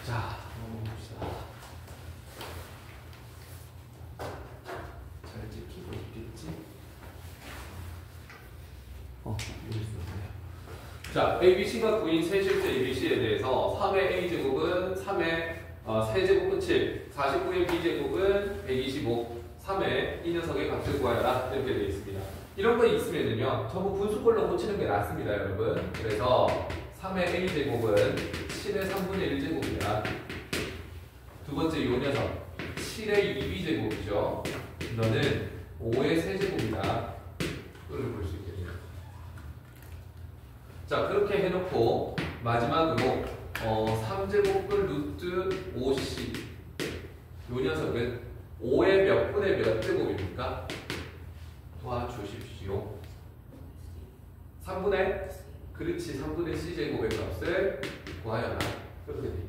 자, 한번 봅시다. 잘 찍히고 있겠지? 여기 있었네요. 자, ABC가 9인 세실수 ABC에 대해서 3의 A제곱은 3의 세제곱은 7, 49의 B제곱은 125, 3의 이 녀석의 값을 구하여라 이렇게 되어 있습니다. 이런 거 있으면은요 전부 분수꼴로 고치는 게 낫습니다, 여러분. 그래서 3의 A제곱은 7의 3분의 1제곱이다. 두 번째 요 녀석 7의 2B제곱이죠. 너는 5의 세제곱이다. 이걸 볼 수 있겠네요. 자, 그렇게 해놓고 마지막으로 3제곱분 루트 5C 요 녀석은 5의 몇 분의 몇 제곱입니까? 도와주십시오. 3분의 그렇지 3분의 C제곱의 값을 구하여라. 그렇게 되어 있네요.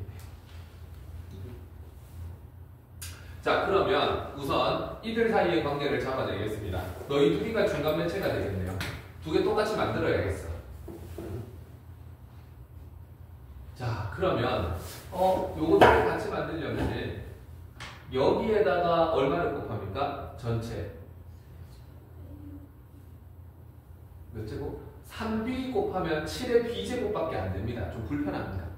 자, 그러면 우선 이들 사이의 관계를 잡아내겠습니다. 너희 둘이가 중간 매체가 되겠네요. 두 개 똑같이 만들어야겠어. 자, 그러면 요거 같이 만들려면 여기에다가 얼마를 곱합니까? 전체 몇 제곱? 3b 곱하면 7의 b제곱밖에 안 됩니다. 좀 불편합니다.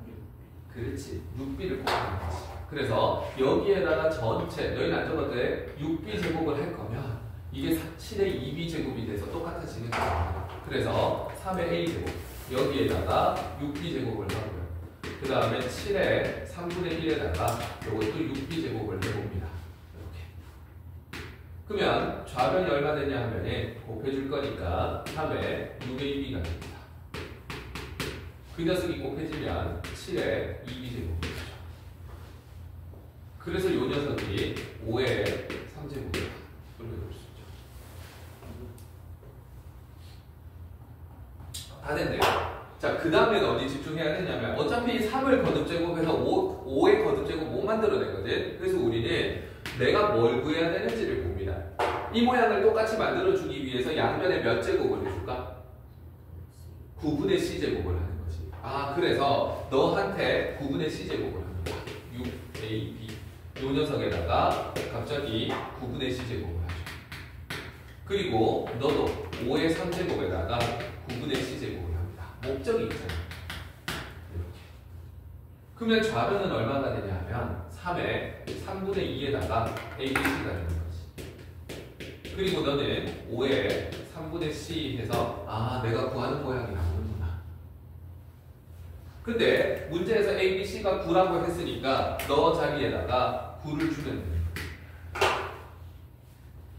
그렇지, 6b를 곱하는 거지. 그래서 여기에다가 전체 너희는 안 적어도 돼. 6b제곱을 할 거면 이게 7의 2b제곱이 돼서 똑같아지는 거예요. 그래서 3의 a제곱 여기에다가 6b제곱을 하고요. 그 다음에 7의 3분의 1에다가 이것도 6b제곱을 해봅니다. 이렇게. 그러면 좌변이 얼마 되냐 하면 곱해줄 거니까 3의 6의 2b가 됩니다. 그 녀석이 곱해지면 7의 2b제곱이 되죠. 그래서 이 녀석이 5의 3제곱이다. 이렇게 볼 수 있죠. 다 됐네요. 자, 그 다음에 어디 집중해야 되냐면 어차피 3을 거듭제곱해서 5의 거듭제곱 못 만들어내거든. 그래서 우리는 내가 뭘 구해야 되는지를 봅니다. 이 모양을 똑같이 만들어주기 위해서 양변에 몇 제곱을 해줄까? 9분의 C제곱을 하는 거지. 아, 그래서 너한테 9분의 C제곱을 합니다. 6AB 요 녀석에다가 갑자기 9분의 C제곱을 하죠. 그리고 너도 5의 3제곱에다가 9분의 C제곱을 합니다. 목적이 있잖아요. 이렇게. 그러면 좌변은 얼마가 되냐 하면 3의 3분의 2에다가 ABC가 되는 거지. 그리고 너는 5의 3분의 C 해서 내가 구하는 모양이 나오는구나. 근데 문제에서 ABC가 9라고 했으니까 너 자리에다가 9를 주면 됩니다.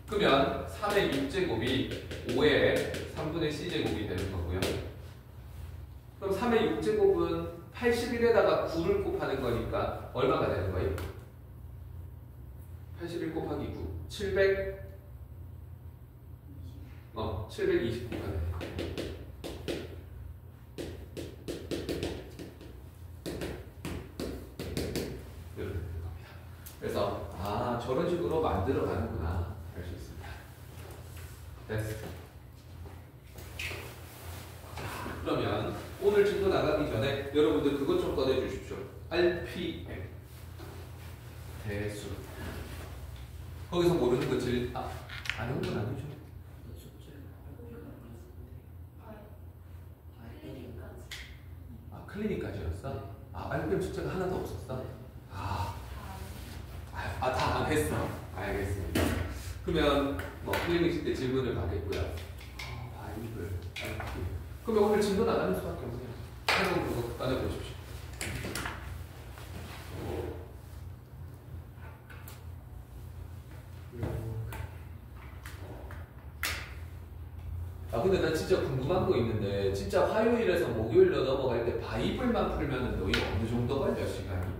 그러면 3의 6제곱이 5의 3분의 C제곱이 되는 거고요. 그럼 3의 6제곱은 81에다가 9를 곱하는 거니까 얼마가 되는 거예요? 81 곱하기 9 729가 되는 거예요. 그래서 저런 식으로 만들어 가는구나 알 수 있습니다. 됐어. 그러면 오늘 진도 나가기 전에 여러분들 그것 좀 꺼내 주십시오. RPM 대수. 거기서 모르는 거 아는 건 아니죠? 클리닉까지였어? RPM 숫자가 하나도 없었어? 다 안 했어. 알겠습니다. 그러면 클리닉 때 질문을 받겠고요. 바이블, RPM. 그러면 오늘 진도 나가는 수밖에 없네요. 새로운 그거 꺼내보십시오. 근데 난 진짜 궁금한 거 있는데 진짜 화요일에서 목요일로 넘어갈 때 바이블만 풀면은 너희 어느 정도 걸려 시간이?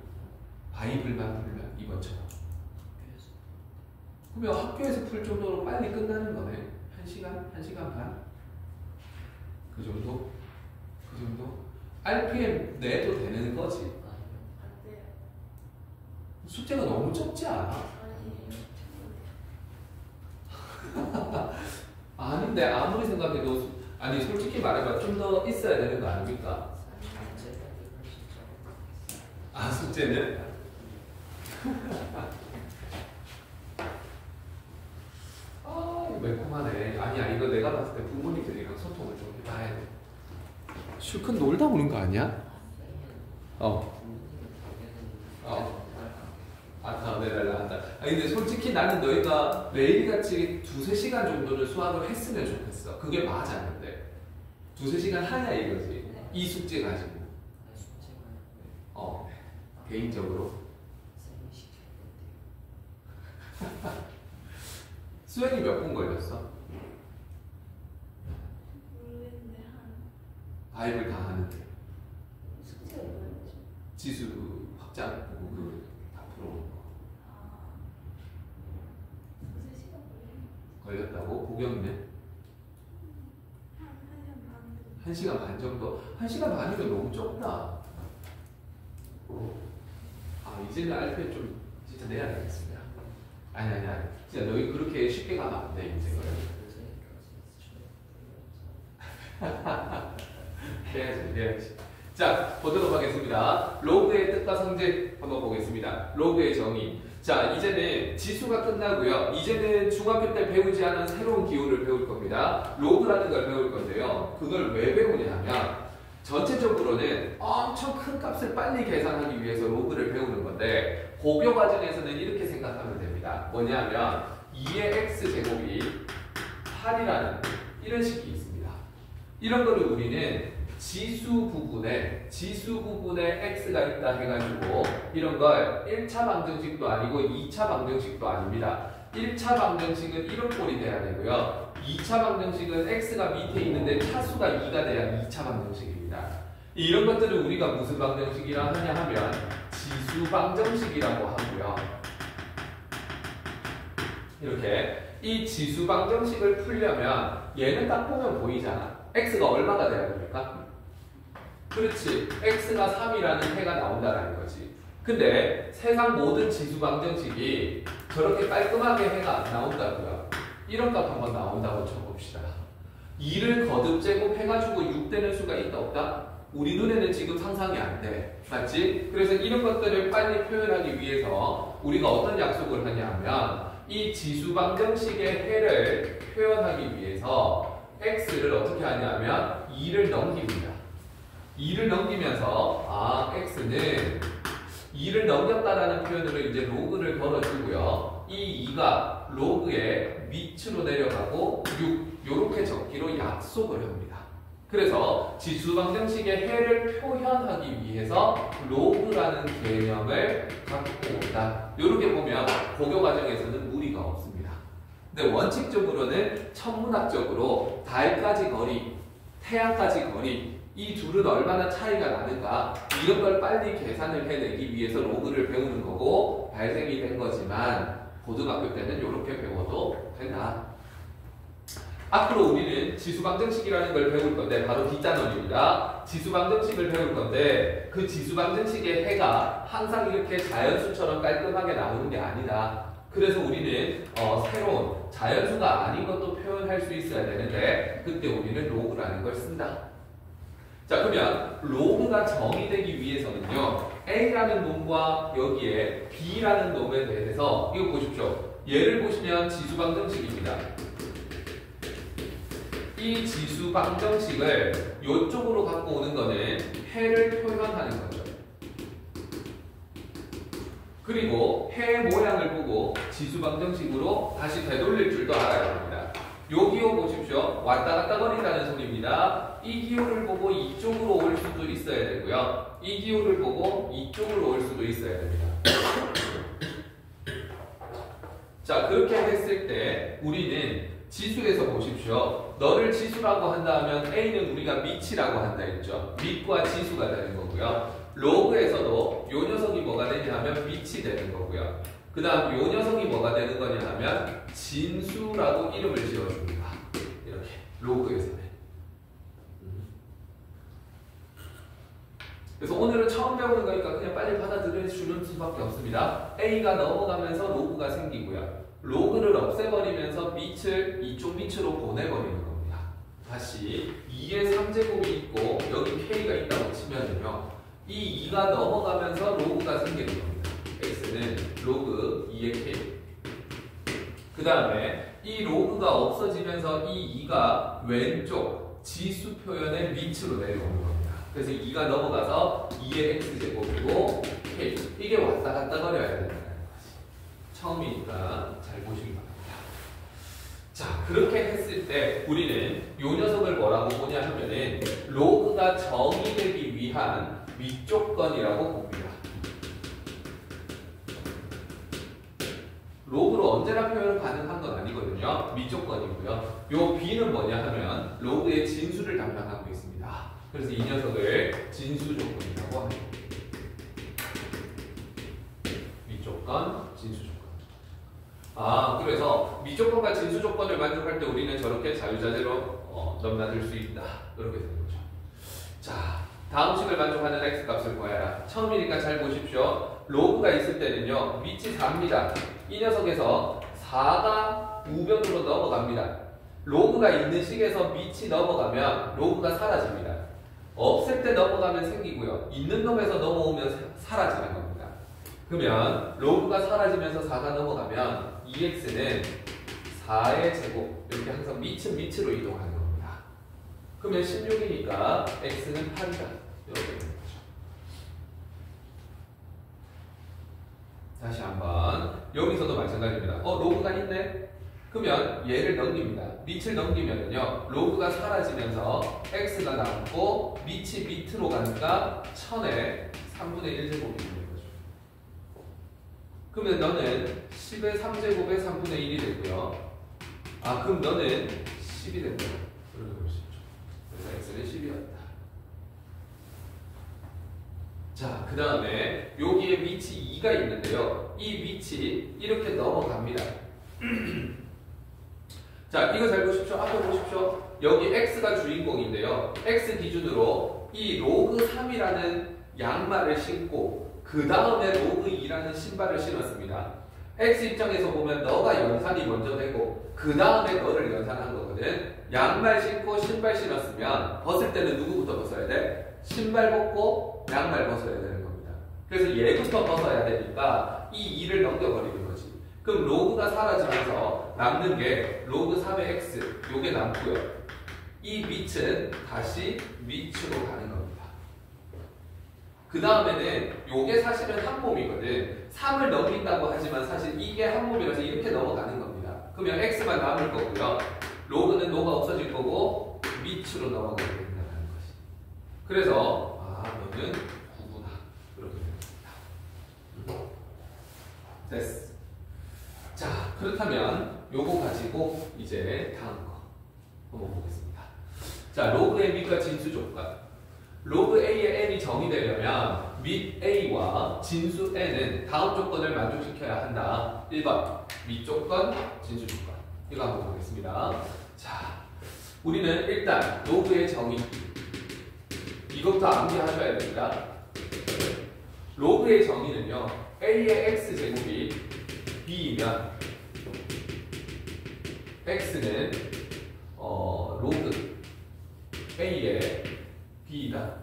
바이블만 풀면 이번처럼. 그러면 학교에서 풀 정도로 빨리 끝나는 거네. 1시간? 1시간 반? 그 정도? 그 정도? RPM 내도 되는 거지? 안 돼요. 숙제가 너무 적지 않아? 아닌데 아무리 생각해도 솔직히 말해봐 좀 더 있어야 되는 거 아닙니까? 숙제는? 아, 이거 매콤하네. 아니야, 이거 내가 봤을 때 부모님들이랑 소통을 좀 해봐야 돼. 실컷 놀다 오는 거 아니야? 내달라 한다. 근데 솔직히 나는 너희가 매일같이 2-3시간 정도를 수학을 했으면 좋겠어. 그게 맞아, 근데. 2-3시간 하냐 이거지. 네. 이 숙제 가지고. 개인적으로. 수행이 몇 분 걸렸어? 모르겠는데 아이를 다 하는데. 숙제가 뭐였죠? 지수 확장 그 앞으로 2-3시간 걸렸다고? 복영이는? 한 1시간 반. 1시간 반 정도? 1시간 반이면 너무 적다. 이제는 알펜 좀 진짜 내야 되겠습니다. 아니. 진짜 너희 그렇게 쉽게 가면 안 돼, 인생을. 해야지. 자, 보도록 하겠습니다. 로그의 뜻과 성질 한번 보겠습니다. 로그의 정의. 자, 이제는 지수가 끝나고요. 이제는 중학교 때 배우지 않은 새로운 기호를 배울 겁니다. 로그라는 걸 배울 건데요. 그걸 왜 배우냐 하면 전체적으로는 엄청 큰 값을 빨리 계산하기 위해서 로그를 배우는 건데 고교 과정에서는 이렇게 생각하면 됩니다. 뭐냐면 2의 x제곱이 8이라는 이런 식이 있습니다. 이런 거를 우리는 지수 부분에 x가 있다 해가지고 이런 걸 1차 방정식도 아니고 2차 방정식도 아닙니다. 1차 방정식은 이런 꼴이 돼야 되고요. 2차 방정식은 x가 밑에 있는데 차수가 2가 돼야 2차 방정식입니다. 이런 것들을 우리가 무슨 방정식이라 하냐 하면 지수 방정식이라고 하고요. 이렇게 이 지수 방정식을 풀려면 얘는 딱 보면 보이잖아. x가 얼마가 돼야 됩니까? 그렇지. x가 3이라는 해가 나온다는 거지. 근데 세상 모든 지수 방정식이 저렇게 깔끔하게 해가 안 나온다고요. 이런 값 한번 나온다고 쳐봅시다. 2를 거듭 제곱해가지고 6 되는 수가 있다 없다? 우리 눈에는 지금 상상이 안 돼. 맞지? 그래서 이런 것들을 빨리 표현하기 위해서 우리가 어떤 약속을 하냐 하면 이 지수 방정식의 해를 표현하기 위해서 x를 어떻게 하냐면 2를 넘깁니다. 2를 넘기면서 x는 2를 넘겼다라는 표현으로 이제 로그를 걸어주고요. 이 2가 로그의 밑으로 내려가고 6 이렇게 적기로 약속을 합니다. 그래서 지수 방정식의 해를 표현하기 위해서 로그라는 개념을 갖고 온다. 이렇게 보면 고교 과정에서는 무리가 없습니다. 근데 원칙적으로는 천문학적으로 달까지 거리, 태양까지 거리 이 둘은 얼마나 차이가 나는가 이런 걸 빨리 계산을 해내기 위해서 로그를 배우는 거고 발생이 된 거지만 고등학교 때는 이렇게 배워도 된다. 앞으로 우리는 지수방정식이라는 걸 배울 건데 바로 뒷단원입니다. 지수방정식을 배울 건데 그 지수방정식의 해가 항상 이렇게 자연수처럼 깔끔하게 나오는 게 아니다. 그래서 우리는 새로운 자연수가 아닌 것도 표현할 수 있어야 되는데 그때 우리는 로그라는 걸 쓴다. 자, 그러면 로그가 정의되기 위해서는요. A라는 놈과 여기에 B라는 놈에 대해서 이거 보십시오. 얘를 보시면 지수방정식입니다. 이 지수방정식을 이쪽으로 갖고 오는 거는 해를 표현하는 거죠. 그리고 해 모양을 보고 지수방정식으로 다시 되돌릴 줄도 알아야 합니다. 요 기호 보십시오. 왔다 갔다 거린다는 소리입니다. 이 기호를 보고 이쪽으로 올 수도 있어야 되고요. 이 기호를 보고 이쪽으로 올 수도 있어야 됩니다. 자, 그렇게 했을 때 우리는 지수에서 보십시오. 너를 지수라고 한다면 A는 우리가 밑이라고 한다 했죠. 밑과 지수가 되는 거고요. 로그에서도 요 녀석이 뭐가 되냐 하면 밑이 되는 거고요. 그 다음 요 녀석이 뭐가 되는 거냐 하면 진수라고 이름을 지어줍니다. 이렇게 로그에서는. 그래서 오늘은 처음 배우는 거니까 그냥 빨리 받아들여주는 수밖에 없습니다. A가 넘어가면서 로그가 생기고요. 로그를 없애버리면서 밑을 이쪽 밑으로 보내버리는 겁니다. 다시 2의 3제곱이 있고 여기 K가 있다고 치면요. 이 2가 넘어가면서 로그가 생기는 겁니다. x는 로그 2의 k. 그 다음에 이 로그가 없어지면서 이 2가 왼쪽 지수 표현의 밑으로 내려오는 겁니다. 그래서 2가 넘어가서 2의 x제곱이고 k. 이게 왔다 갔다 거려야 된다는 거지. 처음이니까 잘 보시기 바랍니다. 자, 그렇게 했을 때 우리는 이 녀석을 뭐라고 보냐 하면은 로그가 정의되기 위한 밑조건이라고 봅니다. 로그로 언제나 표현 가능한 건 아니거든요. 밑조건이고요. 요 b는 뭐냐 하면 로그의 진수를 담당하고 있습니다. 그래서 이 녀석을 진수 조건이라고 합니다. 밑조건, 진수 조건. 그래서 밑조건과 진수 조건을 만족할 때 우리는 저렇게 자유자재로 넘나들 수 있다. 이렇게 되는 거죠. 자, 다음 식을 만족하는 x 값을 구해라. 처음이니까 잘 보십시오. 로그가 있을 때는요, 밑이 4입니다. 이 녀석에서 4가 우변으로 넘어갑니다. 로그가 있는 식에서 밑이 넘어가면 로그가 사라집니다. 없을 때 넘어가면 생기고요. 있는 놈에서 넘어오면 사라지는 겁니다. 그러면 로그가 사라지면서 4가 넘어가면 2x는 4의 제곱 이렇게 항상 밑은 밑으로 이동하는 겁니다. 그러면 16이니까 x는 8이다. 이렇게 되는 거죠. 다시 한번 여기서도 마찬가지입니다. 로그가 있네? 그러면 얘를 넘깁니다. 밑을 넘기면요 로그가 사라지면서 x가 남고 밑이 밑으로 가니까 1000의 3분의 1제곱이 되는 거죠. 그러면 너는 10의 3제곱의 3분의 1이 되고요. 그럼 너는 10이 된다. 이렇게 볼 수 있죠. 그래서 x는 10이었다. 자, 그 다음에 여기에 밑이 2가 있는데요. 이 밑이 이렇게 넘어갑니다. 자, 이거 잘 보십시오. 앞에 보십시오. 여기 x가 주인공인데요. x 기준으로 이 로그 3이라는 양말을 신고 그 다음에 로그 2라는 신발을 신었습니다. x 입장에서 보면 너가 연산이 먼저 되고 그 다음에 너를 연산한 거거든. 양말 신고 신발 신었으면 벗을 때는 누구부터 벗어야 돼? 신발 벗고 양말 벗어야 되는 겁니다. 그래서 얘부터 벗어야 되니까 이 2를 넘겨버리는 거지. 그럼 로그가 사라지면서 남는 게 로그 3의 x 요게 남고요. 이 밑은 다시 밑으로 가는 겁니다. 그 다음에는 요게 사실은 한 몸이거든. 3을 넘긴다고 하지만 사실 이게 한 몸이라서 이렇게 넘어가는 겁니다. 그러면 x만 남을 거고요. 로그는 노가 없어질 거고 밑으로 넘어가게 된다는 것이. 그래서 너는 9구나. 이렇게 됩니다. 됐어. 자, 그렇다면 요거 가지고 이제 다음 거 한번 보겠습니다. 자, 로그 a 밑과 진수 조건. 로그 a의 n이 정의되려면 밑 a와 진수 n은 다음 조건을 만족시켜야 한다. 1번 밑 조건, 진수 조건. 이거 한번 보겠습니다. 자, 우리는 일단 로그의 정의 이것부터 암기하셔야 됩니다. 로그의 정의는요, a의 x제곱이 b이면 x는 로그 a의 b이다.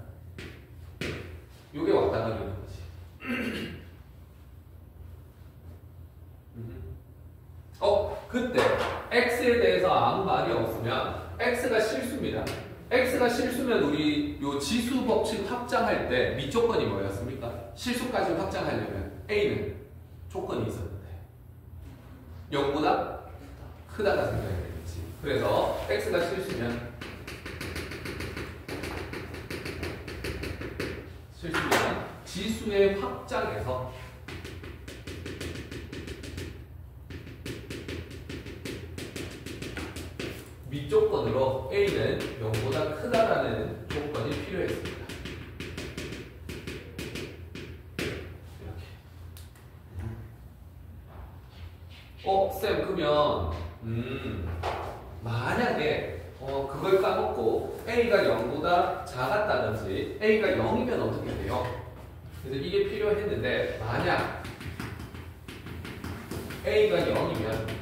요게 왔다 가는 거지. 그때 x에 대해서 아무 말이 없으면 x가 실수입니다. x가 실수면 우리 요 지수 법칙 확장할 때 밑조건이 뭐였습니까? 실수까지 확장하려면 a는 조건이 있었는데 0보다 크다가 생겨야 되겠지. 그래서 x가 실수면 지수의 확장에서 밑조건으로 a는 0보다 크다라는 조건이 필요했습니다. 이렇게. 쌤, 그러면 만약에 그걸 까먹고 a가 0보다 작았다든지 a가 0이면 어떻게 돼요? 그래서 이게 필요했는데 만약 a가 0이면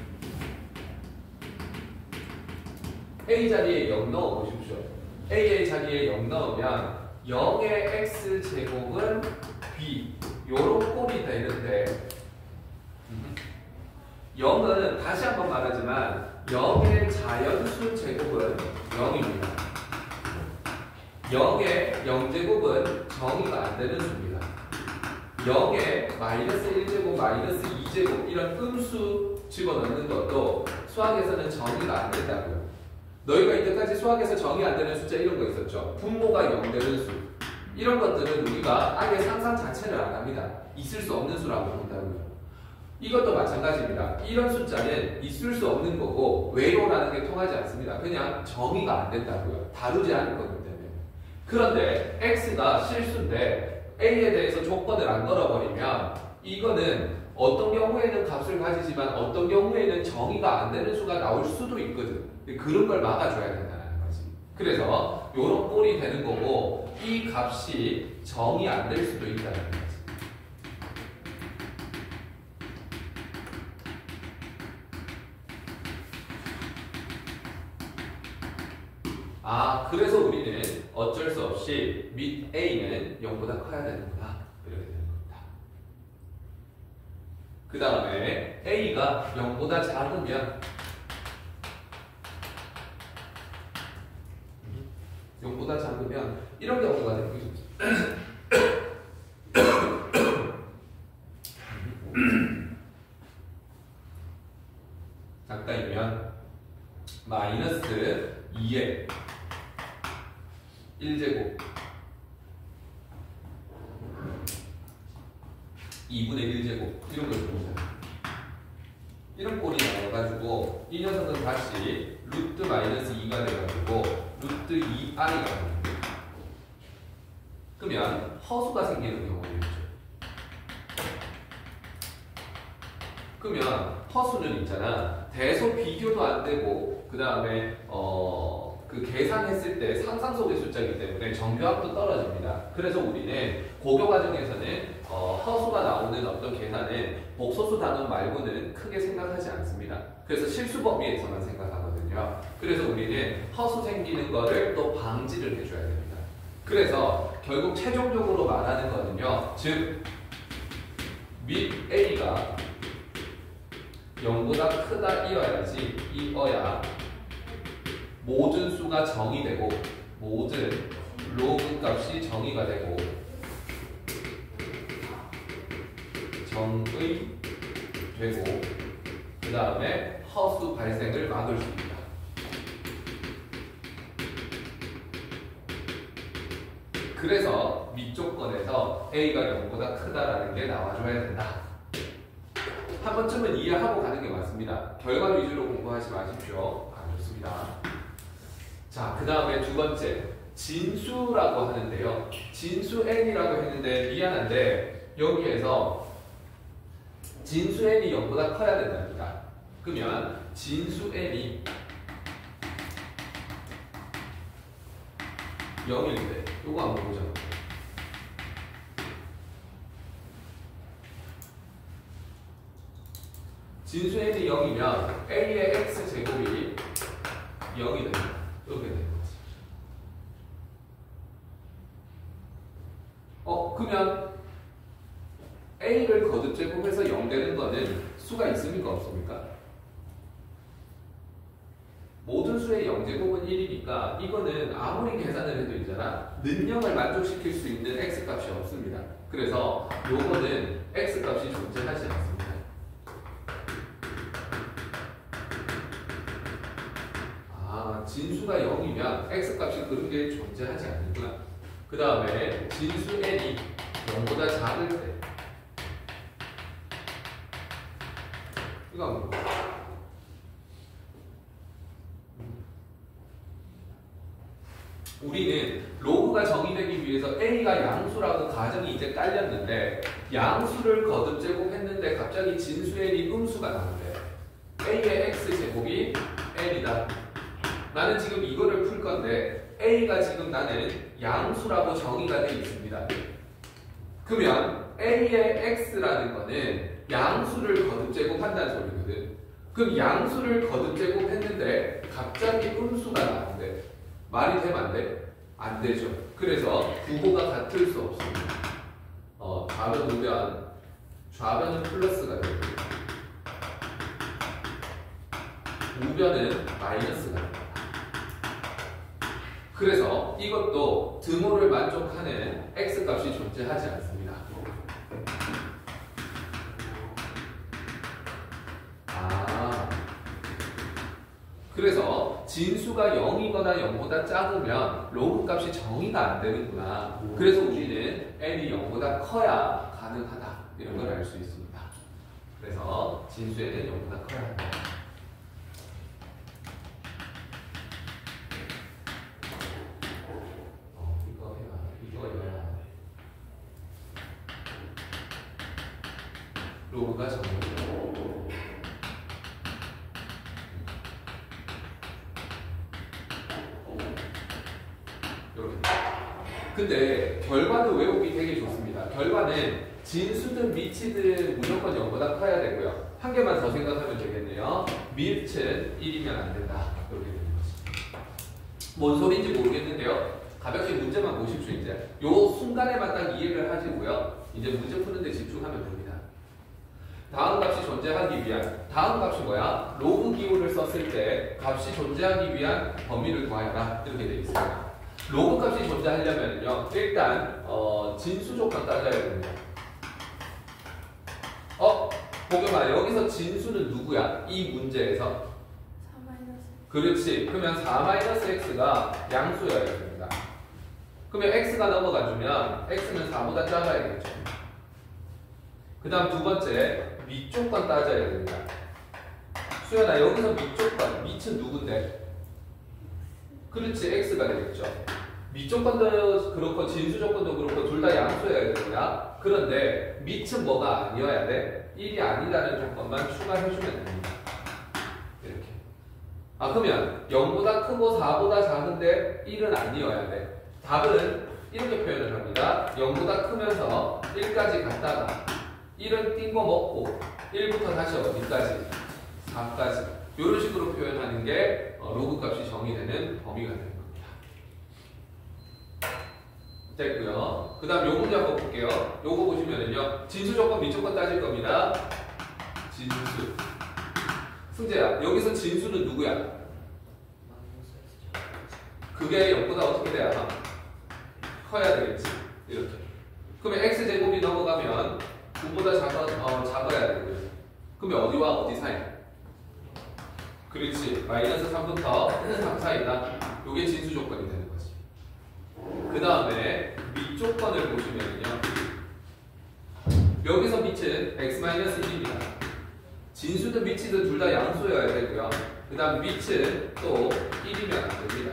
A 자리에 0 넣어보십시오. A의 자리에 0 넣으면 0의 x제곱은 b 요런 꼴이 되는데 0은 다시 한번 말하지만 0의 자연수 제곱은 0입니다. 0의 0제곱은 정의가 안 되는 수입니다. 0에 마이너스 1제곱, 마이너스 2제곱 이런 음수 집어넣는 것도 수학에서는 정의가 안 된다고요. 너희가 이때까지 수학에서 정의 안 되는 숫자 이런 거 있었죠. 분모가 0 되는 수. 이런 것들은 우리가 아예 상상 자체를 안 합니다. 있을 수 없는 수라고 본다고요. 이것도 마찬가지입니다. 이런 숫자는 있을 수 없는 거고 왜요라는 게 통하지 않습니다. 그냥 정의가 안 된다고요. 다루지 않을 거기 때문에. 그런데 x가 실수인데 a에 대해서 조건을 안 걸어버리면 이거는 어떤 경우에는 값을 가지지만 어떤 경우에는 정의가 안 되는 수가 나올 수도 있거든. 그런 걸 막아줘야 된다는 거지. 그래서 이런 꼴이 되는 거고 이 값이 정의 안 될 수도 있다는 거지. 아, 그래서 우리는 어쩔 수 없이 밑 a는 0보다 커야 되는구나. 이렇게 되는 겁니다. 그 다음에 a가 0보다 작으면 0보다 작으면 이런 경우가 되는 거죠. 작다이면 마이너스 2에 1제곱 2분의 1제곱 이런 걸 봅니다. 이런 꼴이 나와가지고 이 녀석은 다시 루트 마이너스 2가 돼가지고 루트 2i가 됩니다. 그러면 허수가 생기는 경우가 있죠. 그러면 허수는 있잖아. 대소 비교도 안 되고 그 다음에 그 계산했을 때 상상 속의 숫자이기 때문에 정교함도 떨어집니다. 그래서 우리는 고교 과정에서는 허수가 나오는 어떤 계산은 복소수 단원 말고는 크게 생각하지 않습니다. 그래서 실수 범위에서만 생각하거든요. 그래서 우리는 허수 생기는 거를 또 방지를 해줘야 됩니다. 그래서 결국 최종적으로 말하는 거는요. 즉, 밑 A가 0보다 크다 이어야 모든 수가 정의되고 모든 로그 값이 정의가 되고 정의되고 그 다음에 허수 발생을 막을 수 있다. 그래서 밑조건에서 A가 0보다 크다라는 게 나와줘야 된다. 한 번쯤은 이해하고 가는 게 맞습니다. 결과 위주로 공부하지 마십시오. 안 좋습니다. 자, 그 다음에 두 번째 진수라고 하는데요. 진수 n이라고 했는데 미안한데 여기에서 진수 n이 0보다 커야 된답니다. 그러면 진수 n이 0일 때 요거 한번 보자. 진수 n이 0이면 a의 x제곱이 0이 됩니다. 이렇게 되는 거지. 그러면 a를 거듭제곱해서 0 되는 거는 수가 있습니까? 없습니까? 모든 수의 0제곱은 1이니까 이거는 아무리 계산을 해도 있잖아. 능력을 만족시킬 수 있는 x값이 없습니다. 그래서 요거는 x값이 존재하지 않습니다. 진수가 0이면 x값이 그런 게 존재하지 않는구나. 그 다음에 진수 n이 0보다 작을 때 이거 한번 볼까요? 우리는 로그가 정의되기 위해서 a가 양수라고 가정이 이제 깔렸는데 양수를 거듭 제곱했는데 갑자기 진수 n이 음수가 나오는데 a의 x제곱이 n이다. 나는 지금 이거를 풀 건데 A가 지금 나는 양수라고 정의가 되어 있습니다. 그러면 A의 X라는 거는 양수를 거듭 제곱한다는 소리거든. 그럼 양수를 거듭 제곱했는데 갑자기 음수가 나오는데 말이 되면 안 돼? 안 되죠. 그래서 부호가 같을 수 없습니다. 좌변, 우변, 좌변은 플러스가 됩니다. 우변은 마이너스가 됩니다. 그래서 이것도 등호를 만족하는 x값이 존재하지 않습니다. 그래서 진수가 0이거나 0보다 작으면 로그 값이 정의가 안 되는구나. 그래서 우리는 n이 0보다 커야 가능하다. 이런 걸 알 수 있습니다. 그래서 진수에는 0보다 커야 한다. 로그가 정의다. 근데 결과는 외우기 되게 좋습니다. 결과는 진수든 미치든 무조건 0보다 커야 되고요. 한 개만 더 생각하면 되겠네요. 밑은 1이면 안 된다. 이렇게 되는 거지. 뭔 소리인지 모르겠는데요. 가볍게 문제만 보십시오. 이제 요 순간에만 딱 이해를 하시고요. 이제 문제 푸는데 집중하면 됩니다. 다음 값이 존재하기 위한, 다음 값이 뭐야? 로그 기호를 썼을 때 값이 존재하기 위한 범위를 구하여라. 이렇게 되어 있습니다. 로그 값이 존재하려면요, 일단 진수 조건 따져야 됩니다. 보겸아, 여기서 진수는 누구야? 이 문제에서 4-. 그렇지. 그러면 4-x가 양수여야 됩니다. 그러면 x가 넘어가주면 x는 4보다 작아야겠죠. 그 다음 두 번째, 밑조건 따져야 됩니다. 수연아, 여기서 밑조건, 밑은 누군데? 그렇지, x가 되겠죠. 밑조건도 그렇고 진수조건도 그렇고 둘 다 양수여야 됩니다. 그런데 밑은 뭐가 아니어야 돼? 1이 아니라는 조건만 추가해주면 됩니다. 이렇게. 그러면 0보다 크고 4보다 작은데 1은 아니어야 돼. 답은 이렇게 표현을 합니다. 0보다 크면서 1까지 갔다가 1은 띵 거 먹고 1부터 다시 어디까지? 4까지. 이런 식으로 표현하는 게 로그 값이 정의되는 범위가 되는 겁니다. 됐고요. 그 다음 요 문제 한번 볼게요. 요거 보시면은요, 진수 조건, 밑조건 따질 겁니다. 진수. 승재야, 여기서 진수는 누구야? 그게 0보다 어떻게 돼야? 커야 되겠지. 이렇게. 그러면 x제곱이 넘어가면 9보다 작아야 되고요. 그러면 어디와 어디 사이? 그렇지. 마이너스 3부터 3 사이다. 요게 진수 조건이 되는 거지. 그 다음에 밑조건을 보시면요, 여기서 밑은 x-1입니다. 진수든 밑이든 둘 다 양수여야 되고요. 그 다음 밑은 또 1이면 안 됩니다.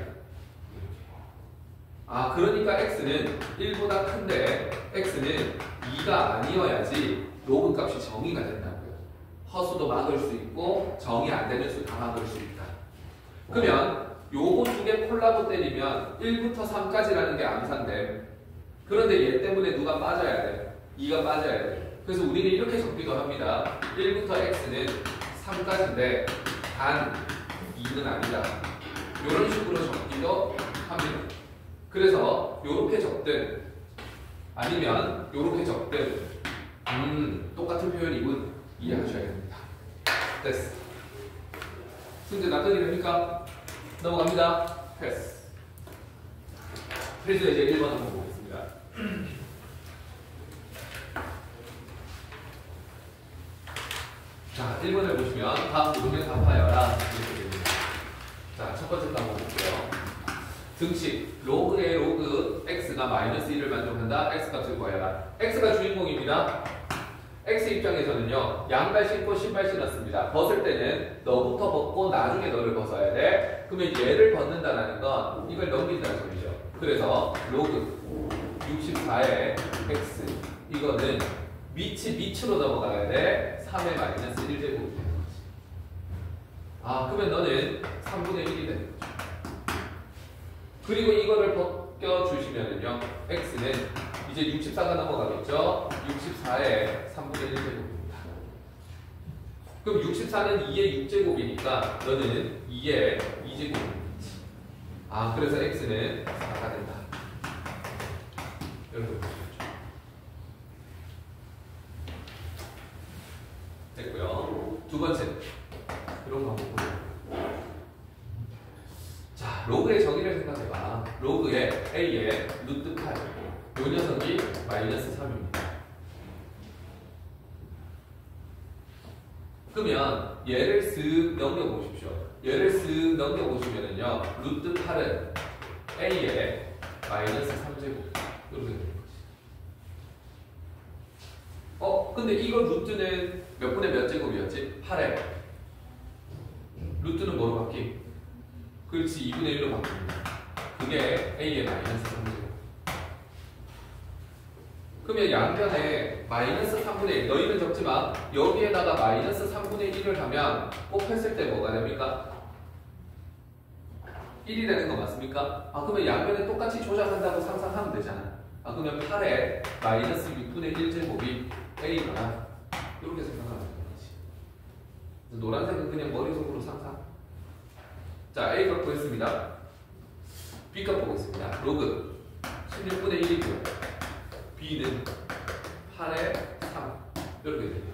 그러니까 x는 1보다 큰데 x는 2가 아니어야지 로그 값이 정의가 된다고요. 허수도 막을 수 있고 정의 안 되는 수 다 막을 수 있다. 그러면 요거 두 개 콜라보 때리면 1부터 3까지라는 게 암산돼. 그런데 얘 때문에 누가 빠져야 돼? 2가 빠져야 돼. 그래서 우리는 이렇게 적기도 합니다. 1부터 x는 3까지인데 단 2는 아니다. 이런 식으로 적기도 합니다. 그래서 요렇게 적든 아니면 요렇게 적든 똑같은 표현이군 이해하셔야 됩니다. 됐어. 승재 납득이 됩니까? 넘어갑니다. 패스. 그래서 이제 1번 한번 보겠습니다. 자, 1번을 보시면 다음 부분을 답하여라 이렇게 됩니다. 자, 첫 번째 거 한번 볼게요. 등식 로그의 로그 x가 마이너스 1을 만족한다. x값을 구하여라. x가 주인공입니다. x 입장에서는요, 양발 신고 신발 신었습니다. 벗을 때는 너부터 벗고 나중에 너를 벗어야 돼. 그러면 얘를 벗는다는 건 이걸 넘긴다는 소리죠. 그래서 로그 64의 x 이거는 밑으로 넘어가야 돼. 3의 마이너스 1제곱이 되는 거지. 그러면 너는 3분의 1이 되는 거죠. 그리고 이거를 벗겨주시면은요, x는 이제 64가 넘어가겠죠? 64의 3분의 1제곱입니다. 그럼 64는 2의 6제곱이니까 너는 2의 2제곱이겠지. 그래서 x는 4가 된다. 이렇게 보시겠죠. 됐고요. 두 번째 이런 거 한번 보세요. 자, 로그의 정의를 생각해봐. 로그의 a의 루트 8. 요 녀석이 마이너스 3입니다. 그러면 얘를 쓱 넘겨보십시오. 얘를 쓱 넘겨보시면은요, 루트 8은 a의 마이너스 3제곱. 이렇게 되는 거지. 근데 이거 루트는 몇 분의 몇 제곱이었지? 8에. 루트는 뭐로 바뀜? 그렇지, 2분의 1로 바뀝니다. 그게 a의 마이너스 3제곱. 그러면 양변에 마이너스 3분의 1, 너희는 적지만 여기에다가 마이너스 3분의 1을 하면 곱했을 때 뭐가 됩니까? 1이 되는 거 맞습니까? 그러면 양변에 똑같이 조작한다고 상상하면 되잖아. 그러면 8에 마이너스 6분의 1제곱이 a거나 이렇게 생각하면 되는 거지. 노란색은 그냥 머릿속으로 상상. 자, a 값 구했습니다. b 값 보겠습니다. 로그 16분의 1이고요. b는 8에 3 이렇게 됩니다.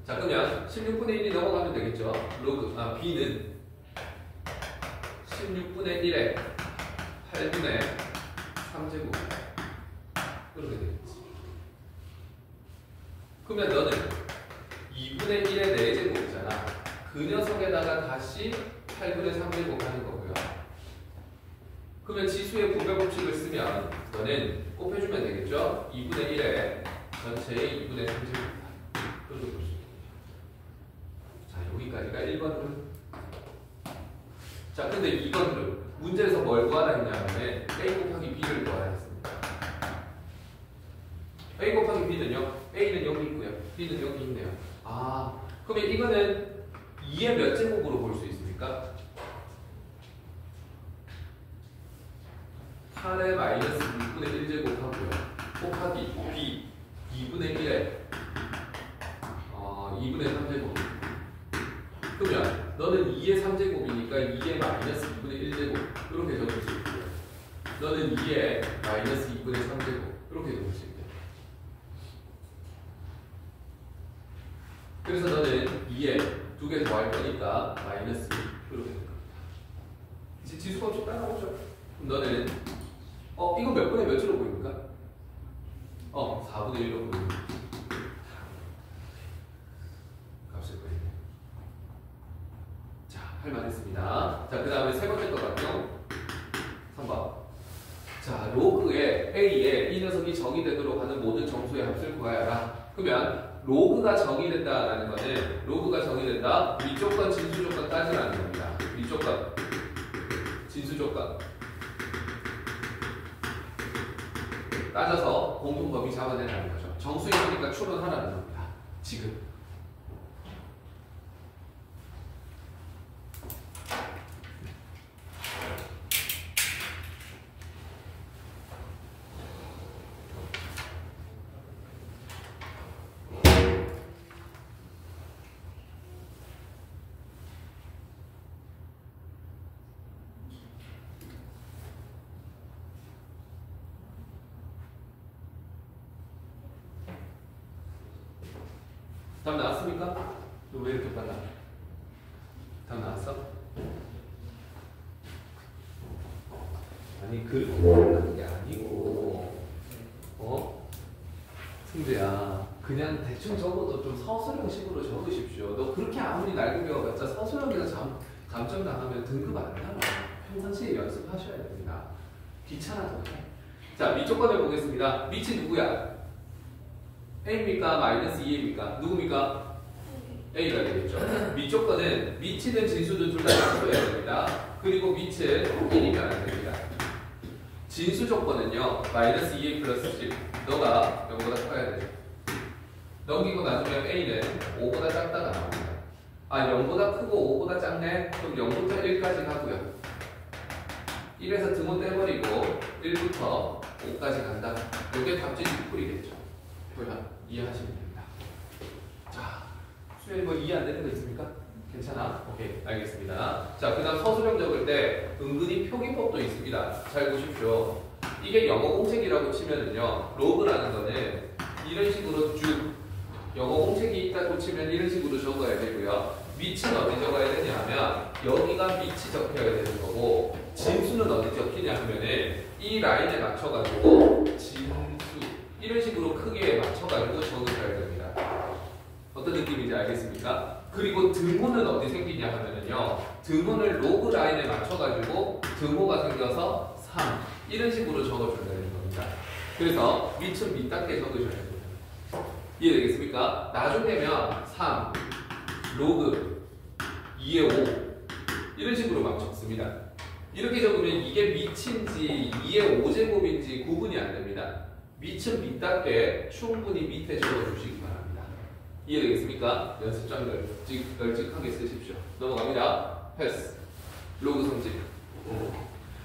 자, 그러면 16분의 1이 넘어가면 되겠죠. 로그 b는 16분의 1에 8분의 3제곱 이렇게 되겠지. 그러면 너는 2분의 1의 4제곱이잖아. 그 녀석에다가 다시 8분의 3제곱 하는 거고요. 그러면 지수의 부별 법칙을 쓰면 너는 곱해주면 되겠죠? 2분의 1에 전체의 2분의 3제곱이다. 그렇게 볼 수 있습니다. 자, 여기까지가 1번 흐름. 자, 근데 2번 흐름. 문제에서 뭘 구하라 했냐면 a 곱하기 b를 구하라 했습니다. a 곱하기 b는요? a는 여기 있고요. b는 여기 있네요. 그러면 이거는 2의 몇 제곱으로 볼 수 있습니까? 8의 마이너스 6분의 1제곱 하고요. 곱하기 b 2분의 1에 2분의 3제곱. 그러면 너는 2의 3제곱이니까 2의 마이너스 2분의 1제곱 이렇게 적을 수 있고요. 너는 2의 마이너스 2분의 3제곱 이렇게 적을 수 있고요. 그래서 너는 2에 2개 더할 거니까 마이너스 2 이렇게 될 겁니다. 이제 지수법칙 따라오죠. 그럼 너는 이거 몇 분의 몇으로 보입니까? 4분의 1로 보입니다. 값을 보이네. 자, 할 만했습니다. 자, 그 다음에 세 번째 거 같죠? 3번. 자, 로그의 a에 이 녀석이 정의되도록 하는 모든 정수의 합을 구하여라. 그러면 로그가 정의된다라는 거는 로그가 정의된다. 위조건, 진수조건 따지라는 겁니다. 위조건, 진수조건 따져서 공통범위 잡아내라는 거죠. 정수이니까 추론하라는 겁니다. 지금. 답 나왔습니까? 너 왜 이렇게 빨라? 답 나왔어? 아니, 그렇게 하는 게 아니고, 승재야, 그냥 대충 적어도 좀 서술형식으로 적으십시오. 너 그렇게 아무리 낡은 배워봤자 서술형에서 감점 나가면 등급 안 나와. 평상시에 연습하셔야 됩니다. 귀찮아서 그래. 자, 밑조건을 보겠습니다. 밑이 누구야? a입니까? 마이너스 2입니까? 누굽니까? a가 되겠죠. 밑조건은 밑이든 진수든 둘 다 약소해야 됩니다. 그리고 밑은 1이면 안 됩니다. 진수 조건은요, 마이너스 2a 플러스 10. 너가 0보다 커야 돼. 넘기고 나중에 a는 5보다 작다가 나옵니다. 0보다 크고 5보다 작네? 그럼 0부터 1까지 가고요. 1에서 등호 떼버리고 1부터 5까지 간다. 이게 답지식 풀이겠죠. 표현 이해하시면 됩니다. 자, 수현이 뭐 이해 안 되는 거 있습니까? 괜찮아? 오케이, 알겠습니다. 자, 그 다음 서술형 적을 때 은근히 표기법도 있습니다. 잘 보십시오. 이게 영어 공책이라고 치면은요, 로그라는 거는 이런 식으로 쭉 영어 공책이 있다고 치면 이런 식으로 적어야 되고요. 밑은 어디 적어야 되냐 하면 여기가 밑이 적혀야 되는 거고, 진수는 어디 적히냐 하면은 이 라인에 맞춰가지고 진수 이런 식으로 크기에 맞춰가지고 적으셔야 됩니다. 어떤 느낌인지 알겠습니까? 그리고 등호는 어디 생기냐 하면은요, 등호를 로그 라인에 맞춰가지고 등호가 생겨서 3 이런 식으로 적어줘야 되는 겁니다. 그래서 밑은 밑답게 적으셔야 됩니다. 이해되겠습니까? 나중 되면 3 로그 2의 5 이런 식으로 막 적습니다. 이렇게 적으면 이게 밑인지 2의 5제곱인지 구분이 안 됩니다. 밑은 밑답게 충분히 밑에 적어주시기 바랍니다. 이해되겠습니까? 연습장 널찍하게 쓰십시오. 넘어갑니다. 패스. 로그 성질.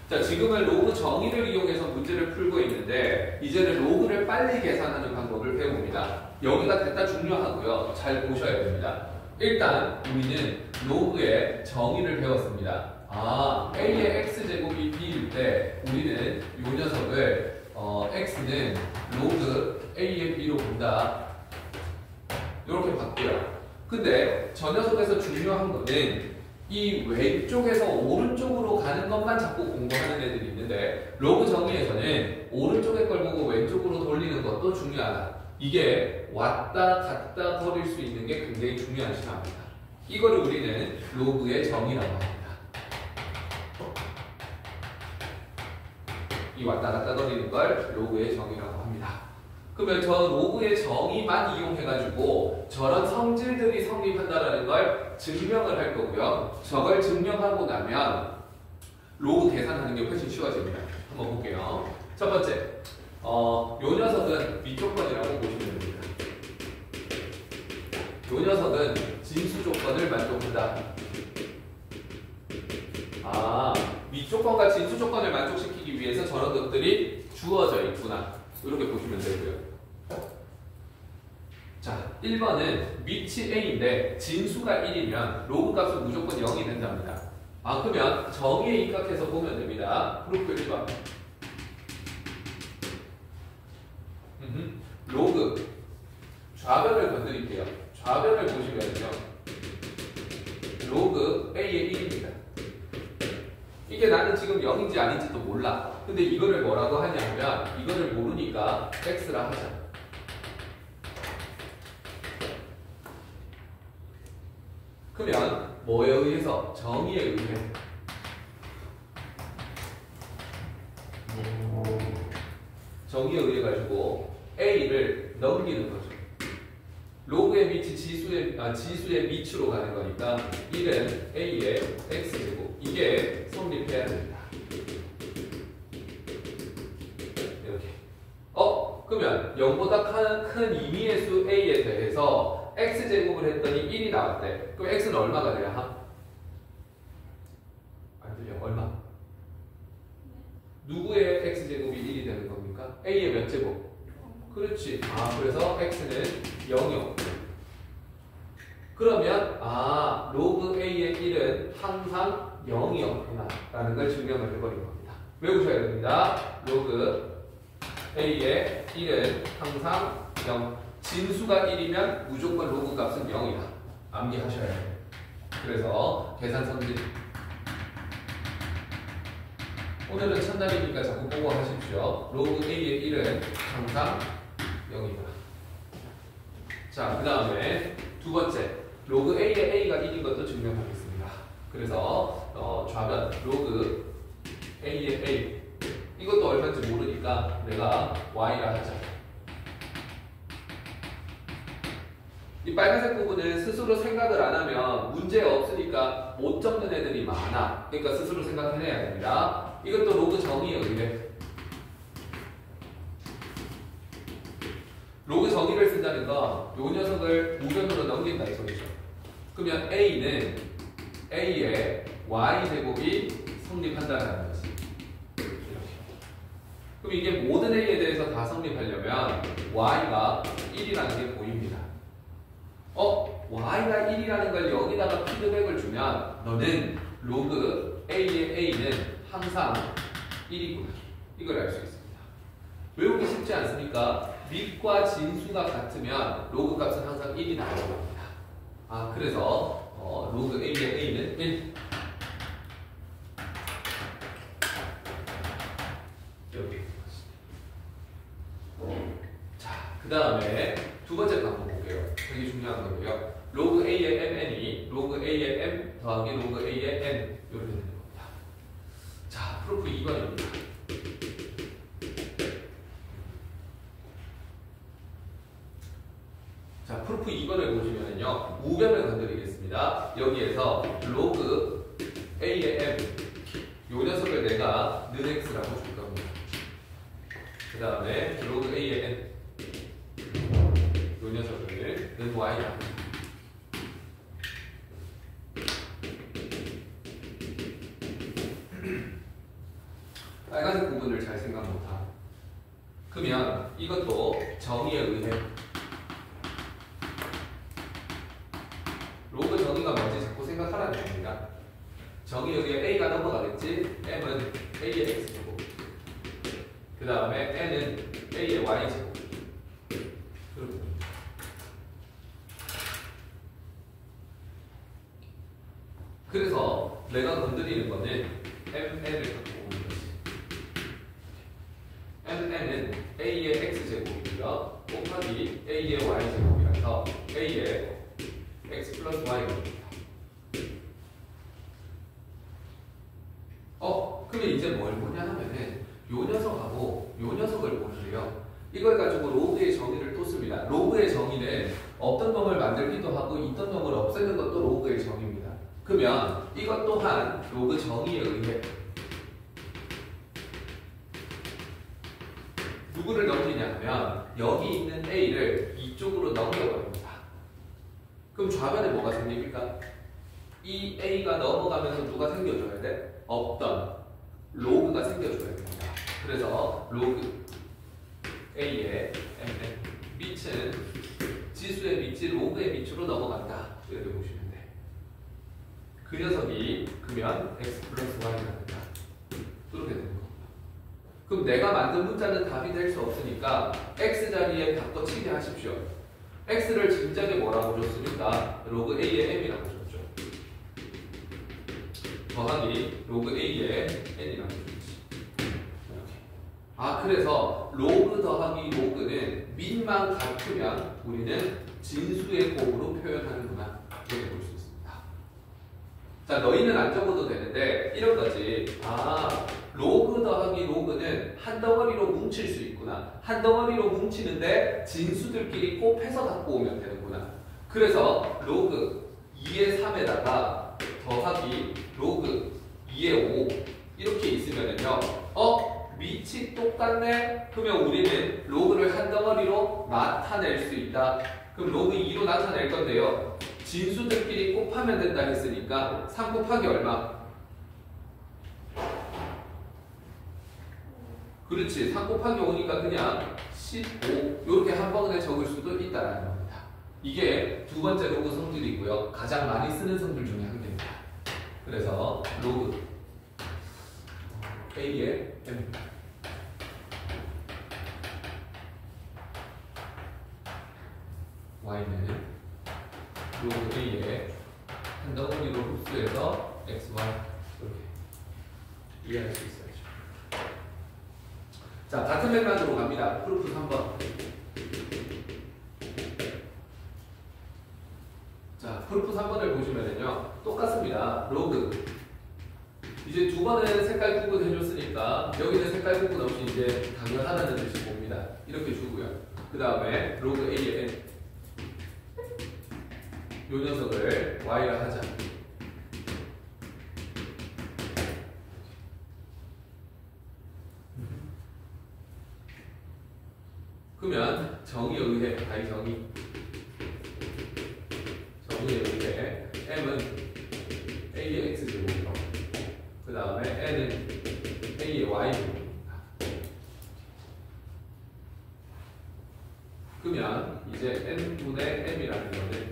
자, 지금은 로그 정의를 이용해서 문제를 풀고 있는데 이제는 로그를 빨리 계산하는 방법을 배웁니다. 여기가 됐다 중요하고요. 잘 보셔야 됩니다. 일단 우리는 로그의 정의를 배웠습니다. A의 x제곱이 B일 때 우리는 이 녀석을 x는 로그 A의 B로 본다. 이렇게 바뀌어요. 근데 저 녀석에서 중요한 거는 이 왼쪽에서 오른쪽으로 가는 것만 자꾸 공부하는 애들이 있는데, 로그 정의에서는 오른쪽의 걸 보고 왼쪽으로 돌리는 것도 중요하다. 이게 왔다 갔다 거릴 수 있는 게 굉장히 중요한 시간입니다. 이거를 우리는 로그의 정의라고 합니다. 이 왔다 갔다 거리는 걸 로그의 정의라고 합니다. 그러면 저 로그의 정의만 이용해가지고 저런 성질들이 성립한다는 걸 증명을 할 거고요. 저걸 증명하고 나면 로그 계산하는 게 훨씬 쉬워집니다. 한번 볼게요. 첫 번째, 요 녀석은 밑 조건이라고 보시면 됩니다. 요 녀석은 진수 조건을 만족한다. 밑 조건과 진수 조건을 만족시키기 위해서 저런 것들이 주어져 있구나. 이렇게 보시면 되고요. 자, 1번은 밑이 A인데 진수가 1이면 로그 값은 무조건 0이 된답니다. 그러면 정의에 입각해서 보면 됩니다. 프로프 1번. 로그 좌변을 건드릴게요. 좌변을 보시면요, 로그 A의 1입니다. 이게 나는 지금 0인지 아닌지도 몰라. 근데 이거를 뭐라고 하냐면, 이거를 모르니까 x라 하자. 그러면 뭐에 의해서? 정의에 의해. 정의에 의해 가지고 a를 넘기는 거죠. 로그의 밑이 지수의 밑으로 가는 거니까 1은 a의 x제곱. 이게 성립해야 됩니다. 이렇게. 그러면 0보다 큰 임의의 수 a에 대해서 x제곱을 했더니 1이 나왔대. 그럼 x는 얼마가 돼야? 안 들려. 얼마? 누구의 x제곱이 1이 되는 겁니까? a의 몇 제곱? 그렇지. 그래서 x는 0이 없고. 그러면 로그 a의 1은 항상 0이 없구나 라는 걸 증명을 해버린 겁니다. 외우셔야 됩니다. 로그 a의 1은 항상 0. 진수가 1이면 무조건 로그 값은 0이다. 암기하셔야 돼요. 그래서 계산 성질. 오늘은 첫날이니까 자꾸 보고 하십시오. 로그 a의 1은 항상 0이다. 자, 그 다음에 두 번째, 로그 a의 a가 1인 것도 증명하겠습니다. 그래서 좌변 로그 a의 a, 이것도 얼마인지 모르니까 내가 y라 하자. 이 빨간색 부분은 스스로 생각을 안 하면 문제 없으니까 못 적는 애들이 많아. 그러니까 스스로 생각해내야 됩니다. 이것도 로그 정의에 의해. 로그 정의를 쓴다는 건 요 녀석을 우변으로 넘긴다 이 소리죠. 그러면 a는 a의 y제곱이 성립한다는 것이. 이렇게. 그럼 이게 모든 a에 대해서 다 성립하려면 y가 1이라는 게 보입니다. y가 1이라는 걸 여기다가 피드백을 주면 너는 로그 a의 a는 항상 1이구나. 이걸 알 수 있습니다. 외우기 쉽지 않습니까? 밑과 진수가 같으면 로그 값은 항상 1이 나오는 겁니다. 아, 그래서 로그 A의 A는 1. 여기. 자, 그 다음에 두 번째 거 한번 볼게요. 되게 중요한 거고요. 로그 A의 MN이 로그 A의 M 더하기 로그 A의 N 이렇게 되는 겁니다. 자, 프로프 2번입니다. 자, 프로프 2번을 보시면은요, 우변을 건드리겠습니다. 여기에서 로그 A의 M, 요 녀석을 내가 는 X라고 줄 겁니다. 그 다음에 로그 A의 N, 요 녀석을 는 Y라고. 빨간색 부분을 잘 생각 못함. 그러면 이것도 정의에 의해 로그 정의가 뭔지 자꾸 생각하라는 겁니다. 정의에 의해 A가 넘어가겠지. M은 A의 X제곱, 그 다음에 N은 A의 Y제곱. 그래서 내가 건드리는 거는 MN을 갖고 오는 거지. MN은 A의 X제곱이고요, 곱하기 A의 Y제곱이라서 A의 X 플러스 Y가 됩니다. 그러면 이제 뭘 보냐 하면은 요 녀석하고 요 녀석을 보는데요. 이걸 가지고 로그의 정의를 또 씁니다. 로그의 정의는 없던 놈을 만들기도 하고 있던 놈을 없애는 것도 로그의 정의입니다. 그러면 이것 또한 로그 정의에 의해 누구를 넘기냐 하면 여기 있는 A를 이쪽으로 넘겨버립니다. 그럼 좌변에 뭐가 생깁니까? 이 A가 넘어가면서 누가 생겨줘야 돼? 없던 로그가 생겨줘야 됩니다. 그래서 로그 A의 밑은 지수의 밑이 로그의 밑으로 넘어간다. 이렇게 보시면 돼. 그 녀석이 그러면 X 플러스 Y가 된다. 이렇게 되는 겁니다. 그럼 내가 만든 문자는 답이 될 수 없으니까 X 자리에 바꿔치기 하십시오. X를 진작에 뭐라고 줬으니까 로그 A의 M이라고 줬죠. 더하기 로그 A의 N이라고 줬지. 이렇게. 아, 그래서 로그 더하기 로그는 밑만 같으면 우리는 진수의 곱으로 표현하는구나. 이렇게 볼 수 있습니다. 자, 너희는 안 적어도 되는데 이런 거지. 아, 로그 더하기 로그는 한 덩어리로 뭉칠 수 있구나. 한 덩어리로 뭉치는데 진수들끼리 곱해서 갖고 오면 되는구나. 그래서 로그 2의 3에다가 더하기 로그 2의 5 이렇게 있으면은요, 밑이 똑같네? 그러면 우리는 로그를 한 덩어리로 나타낼 수 있다. 그럼 로그 2로 나타낼 건데요, 진수들끼리 곱하면 된다 했으니까 3 곱하기 얼마? 그렇지. 3 곱하기 5니까 그냥 15 이렇게 한 번에 적을 수도 있다는 겁니다. 이게 두 번째 로그 성질이고요. 가장 많이 쓰는 성질 중에 한 개입니다. 그래서 로그 A의 M Y는 로그 A의 한 덩어리로 흡수해서 X, Y 이렇게 이해할 수 있어야죠. 자, 같은 맥락으로 갑니다. 프로프 3번. 자, 프로프 3번을 보시면은요, 똑같습니다. 로그. 이제 두 번은 색깔 구분 해줬으니까 여기는 색깔 구분 없이 이제 당연하다는 뜻이 봅니다. 이렇게 주고요. 그 다음에 로그 A의 N. 요 녀석을 Y라 하자. 그러면 정의에 의해, 정의에 의해 M은 A의 X제곱이고, 그 다음에 N은 A의 Y제곱입니다. 그러면 이제 N분의 M이라는 거는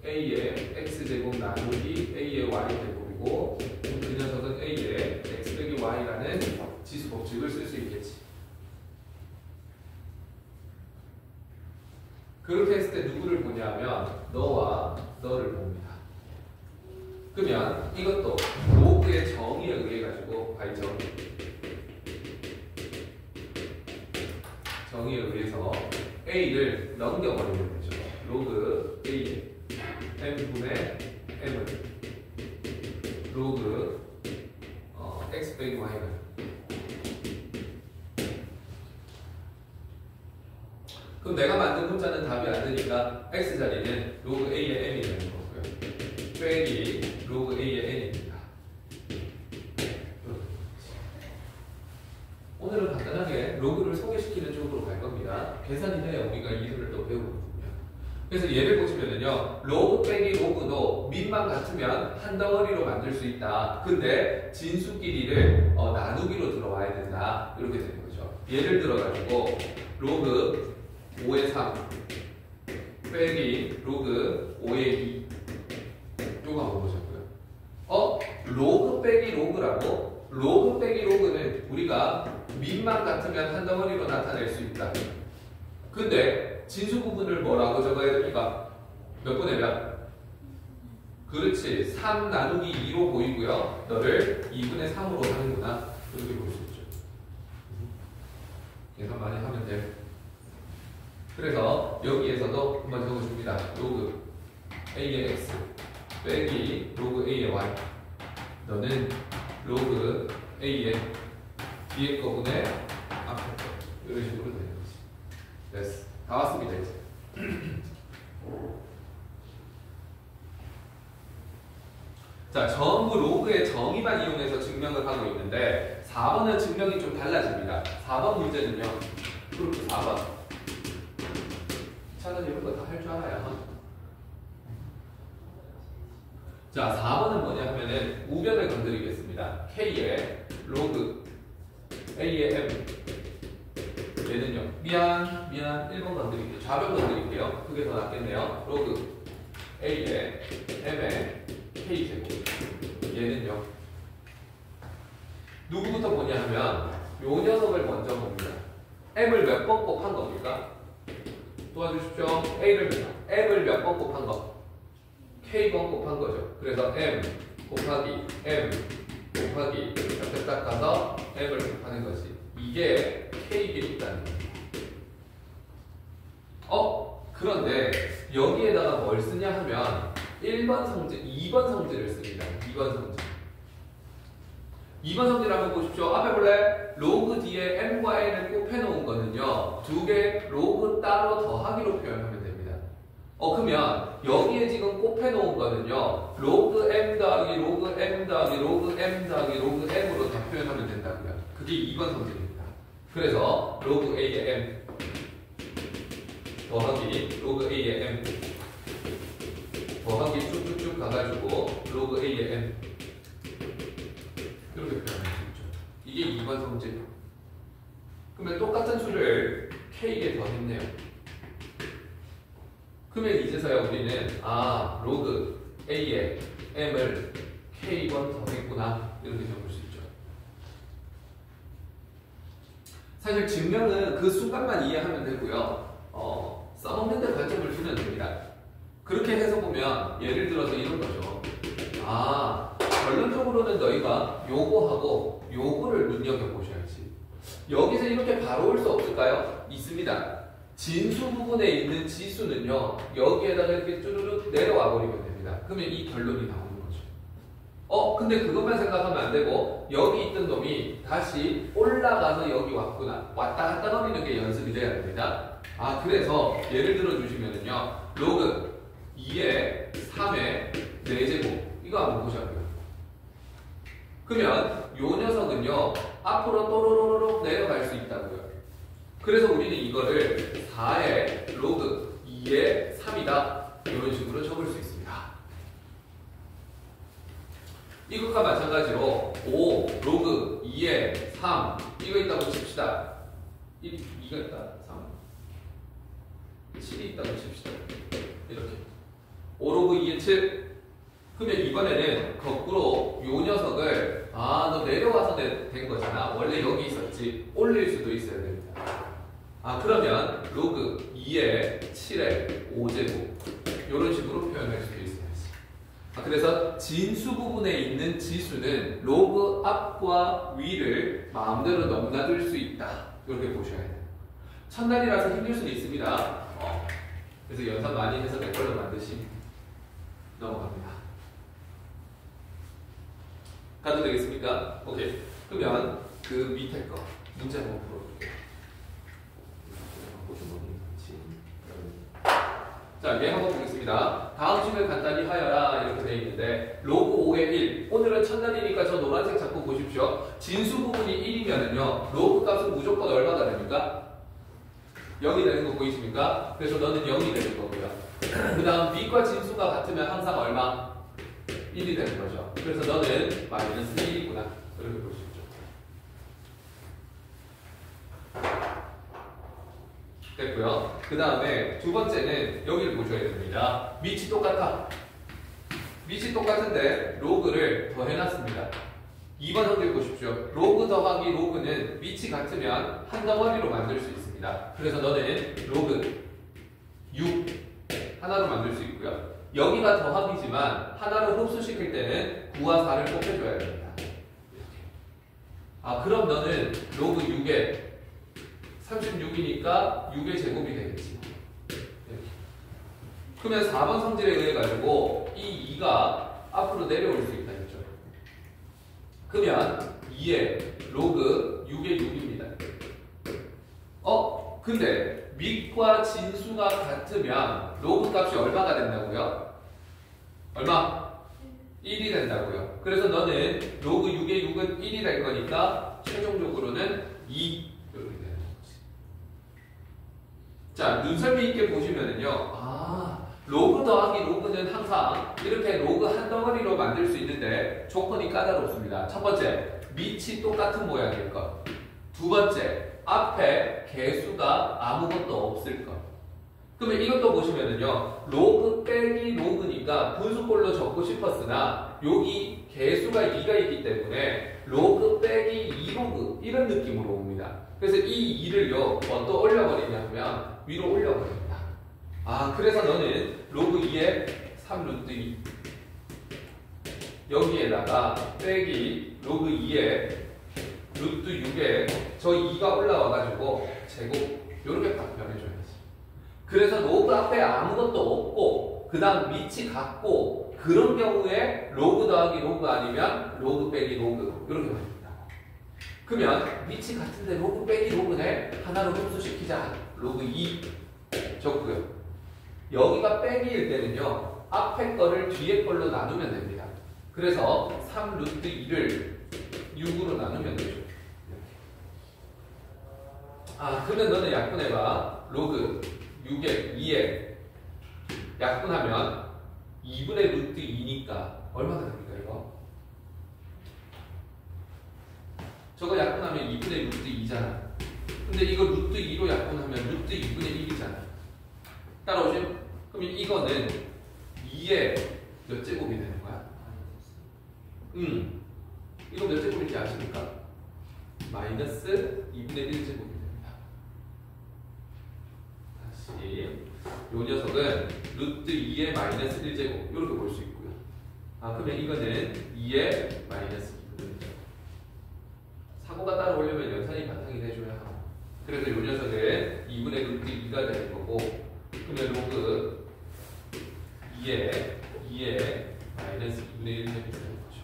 A의 X제곱 나누기 A의 Y제곱이고, 그 녀석은 A의 X 빼기 Y라는 지수 법칙을 쓸 수 있겠지. 그렇게 했을 때 누구를 보냐면 너와 너를 봅니다. 그러면 이것도 로그의 정의에 의해 가지고 정의에 의해서 a를 넘겨버리면 되죠. 로그 a m분의 m을 로그 x 빼기 y가 그럼 내가 만든 문자는 답이 안 되니까 x 자리는 로그 a의 n이 되는 거고요. 빼기 로그 a의 n입니다. 오늘은 간단하게 로그를 소개시키는 쪽으로 갈 겁니다. 계산이 돼야 우리가 이들을 또 배우거든요. 그래서 예를 보시면은요, 로그 빼기 로그도 밑만 같으면 한 덩어리로 만들 수 있다. 근데 진수끼리를 나누기로 들어와야 된다. 이렇게 되는 거죠. 예를 들어가지고 로그 5의 3 빼기 로그 5의 2 요거 한번 보자고요. 로그 빼기 로그라고? 로그 빼기 로그는 우리가 밑만 같으면 한 덩어리로 나타낼 수 있다. 근데 진수 부분을 뭐라고 적어야 됩니까? 몇 분의 몇? 그렇지. 3 나누기 2로 보이고요. 너를 2분의 3으로 하는구나. 이렇게 볼 수 있죠. 계산 많이 하면 돼. 그래서 여기에서도 한번 적어줍니다. 로그 a의 x 빼기 로그 a의 y. 너는 로그 a의 뒤에 거분의 앞에 거. 이런 식으로 되는 거지. 됐어. 다 왔습니다, 이제. 자, 전부 로그의 정의만 이용해서 증명을 하고 있는데 4번은 증명이 좀 달라집니다. 4번 문제는요. 그렇게 4번. 차는 이런 거 다 할 줄 알아요. 자, 4번은 뭐냐 하면은 우변을 건드리겠습니다. K의 로그 A의 M. 얘는요. 미안 1번 건드릴게요. 좌변 건드릴게요. 그게 더 낫겠네요. 로그 A의 M의 K제곱. 얘는요. 누구부터 보냐 하면 요 녀석을 먼저 봅니다. M을 몇 번 곱한 겁니까? 도와주십시오. M을 몇 번 곱한 거? K번 곱한 거죠. 그래서 M 곱하기 M 곱하기 이렇게 딱 가서 M을 곱하는 것이 이게 K에 있다는 겁니다. 그런데 여기에다가 뭘 쓰냐 하면 1번 성질, 2번 성질을 씁니다. 2번 성질. 2번 성질 한번 보십시오. 앞에 볼래? 로그 뒤에 m과 n을 곱해놓은 거는요. 두 개 로그 따로 더하기로 표현하면 됩니다. 그러면 여기에 지금 곱해놓은 거는요. 로그 m 더하기 로그 m 더하기 로그 m 더하기 로그 m으로 다 표현하면 된다고요. 그게 2번 성질입니다. 그래서 로그 a의 m 더하기 로그 a의 m 더하기 쭉쭉쭉 가가지고 로그 a의 m 이렇게 표현할 수 있죠. 이게 2번 성질. 그러면 똑같은 수를 k에 더했네요. 그러면 이제서야 우리는 로그 a의 m을 k번 더했구나 이렇게 적을 수 있죠. 사실 증명은 그 순간만 이해하면 되고요. 써먹는 데 관점을 두면 됩니다. 그렇게 해서 보면 예를 들어서 이런 거죠. 결론적으로는 너희가 요거하고 요거를 눈여겨보셔야지. 여기서 이렇게 바로 올 수 없을까요? 있습니다. 진수 부분에 있는 지수는요. 여기에다가 이렇게 쭈르륵 내려와 버리면 됩니다. 그러면 이 결론이 나오는 거죠. 근데 그것만 생각하면 안 되고 여기 있던 놈이 다시 올라가서 여기 왔구나. 왔다 갔다 거리는 게 연습이 돼야 됩니다. 그래서 예를 들어 주시면은요. 로그 2의 3의 4제곱 이거 한번 보셔야돼요. 그러면 요 녀석은요 앞으로 또로로로 내려갈 수 있다고요. 그래서 우리는 이거를 4의 로그 2의 3이다 이런 식으로 적을 수 있습니다. 이것과 마찬가지로 5 로그 2의 3 이거 있다고 칩시다. 2가 있다. 3 7이 있다고 칩시다. 이렇게 5 로그 2의 7 그러면 이번에는 거꾸로 요 녀석을 너 내려와서 된 거잖아. 원래 여기 있었지. 올릴 수도 있어야 됩니다. 그러면 로그 2의 7의 5제곱 이런 식으로 표현할 수도 있어요. 그래서 진수 부분에 있는 지수는 로그 앞과 위를 마음대로 넘나들 수 있다. 이렇게 보셔야 돼요. 첫날이라서 힘들 수는 있습니다. 그래서 연산 많이 해서 내 걸로 만드시 넘어갑니다. 가도 되겠습니까? 오케이. 그러면 그 밑에 거 문제 한번 풀어볼게요. 자, 얘 한번 보겠습니다. 다음 식을 간단히 하여라 이렇게 되어 있는데 로그 5의 1 오늘은 첫날이니까 저 노란색 잡고 보십시오. 진수 부분이 1이면은요 로그 값은 무조건 얼마가 됩니까? 0이 되는 거 보이십니까? 그래서 너는 0이 되는 거고요. 그 다음 밑과 진수가 같으면 항상 얼마? 1이 되는 거죠. 그래서 너는 마이너스 1이구나 이렇게 볼 수 있죠. 됐고요. 그 다음에 두 번째는 여기를 보셔야 됩니다. 밑이 똑같아. 밑이 똑같은데 로그를 더해놨습니다. 2번 성질 보십시오. 로그 더하기 로그는 밑이 같으면 한 덩어리로 만들 수 있습니다. 그래서 너는 로그 6 하나로 만들 수 있고요. 여기가 더하기지만 하나를 흡수시킬 때는 9와 4를 곱해줘야 됩니다. 그럼 너는 로그 6에 36이니까 6의 제곱이 되겠지. 이렇게. 그러면 4번 성질에 의해 가지고 이 2가 앞으로 내려올 수 있다 했죠. 그러면 2의 로그 6의 6입니다. 근데 밑과 진수가 같으면 로그 값이 얼마가 된다고요? 얼마? 1이 된다고요. 그래서 너는 로그 6의 6은 1이 될 거니까 최종적으로는 2 이렇게 되는 거지. 자, 눈썰미 있게 보시면은요. 로그 더하기 로그는 항상 이렇게 로그 한 덩어리로 만들 수 있는데 조건이 까다롭습니다. 첫 번째, 밑이 똑같은 모양일 것. 두 번째, 앞에 개수가 아무것도 없을 것. 그러면 이것도 보시면은요, 로그 빼기 로그니까 분수꼴로 적고 싶었으나 여기 개수가 2가 있기 때문에 로그 빼기 2로그 이런 느낌으로 옵니다. 그래서 이 2를요, 또 올려버리냐면 위로 올려버립니다. 그래서 너는 로그 2에 3루트 2 여기에다가 빼기 로그 2에 루트 6에 저 2가 올라와가지고 제곱 이렇게 변해줘야지. 그래서 로그 앞에 아무것도 없고 그 다음 밑이 같고 그런 경우에 로그 더하기 로그 아니면 로그 빼기 로그 이렇게 됩니다. 그러면 밑이 같은데 로그 빼기 로그네 하나로 흡수시키자. 로그 2 적고요. 여기가 빼기일 때는요 앞에 거를 뒤에 걸로 나누면 됩니다. 그래서 3루트 2를 6으로 나누면 되죠. 그러면 너는 약분해봐. 로그 6에 2에 약분하면 2분의 루트 2니까 얼마나 됩니까 이거? 저거 약분하면 2분의 루트 2잖아. 근데 이거 루트 2로 약분하면 루트 2분의 1이잖아. 따라오죠? 그럼 이거는 2의 몇 제곱이 되는 거야? 이거 몇 제곱인지 아십니까? 마이너스 2분의 1 제곱이 됩니다. 다시 요 녀석은 루트 2의 마이너스 1 제곱 이렇게 볼 수 있고요. 그러면 이거는 2의 마이너스 2분의 1 제곱. 사고가 따라오려면 연산이 바탕이 돼줘야 하고. 그래서 요 녀석은 2분의 루트 2가 되는 거고. 그러면 로그 2의 마이너스 2분의 1 제곱이 되는 거죠.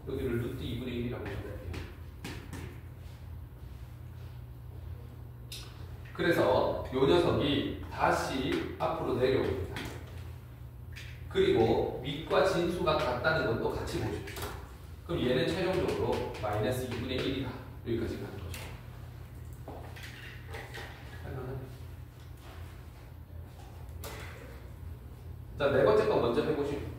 여기를 루트 2분의 1이라고 적을게요. 그래서 요 녀석이 다시 앞으로 내려옵니다. 그리고 밑과 진수가 같다는 것도 같이 보십시오. 그럼 얘는 최종적으로 마이너스 2분의 1이다. 여기까지 가는 거죠. 자, 네 번째 거 먼저 해보시죠.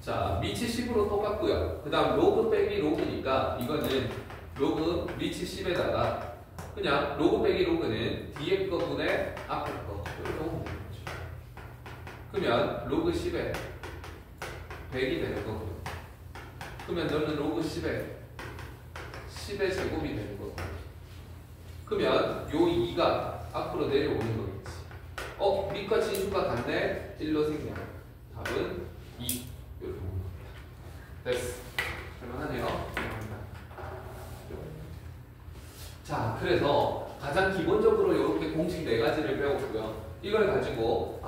자, 미치 10으로 똑같고요. 그 다음 로그 빼기 로그니까 이거는 로그 미치 10에다가 그냥 로그 빼기 로그는 뒤에 거분의 앞에 거 이렇게 오면 되는 거죠. 그러면 로그 10에 100이 되는 거고요. 그러면 너는 로그 10에 10의 제곱이 되는 거고. 그러면 요 2가 앞으로 내려오는 거겠지. 밑과 진수가 같네? 1로 생겨. 답은 2. 이렇게 보는 겁니다. 됐어. 할만하네요. 자, 그래서 가장 기본적으로 이렇게 공식 4가지를 배웠고요. 이걸 가지고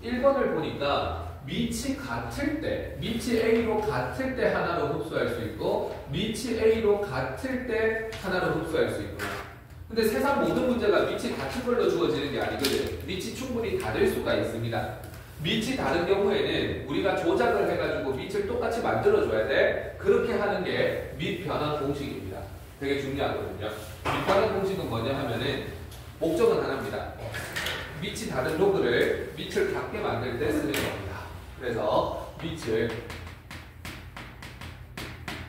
1번을 보니까 밑이 같을 때, 밑이 A로 같을 때 하나로 흡수할 수 있고 밑이 A로 같을 때 하나로 흡수할 수 있고. 근데 세상 모든 문제가 밑이 같은 걸로 주어지는 게 아니거든. 밑이 충분히 다를 수가 있습니다. 밑이 다른 경우에는 우리가 조작을 해가지고 밑을 똑같이 만들어줘야 돼. 그렇게 하는 게 밑 변환 공식입니다. 되게 중요하거든요. 밑 변환 공식은 뭐냐 하면은 목적은 하나입니다. 밑이 다른 로그를 밑을 같게 만들 때 쓰는 겁니다. 그래서 밑을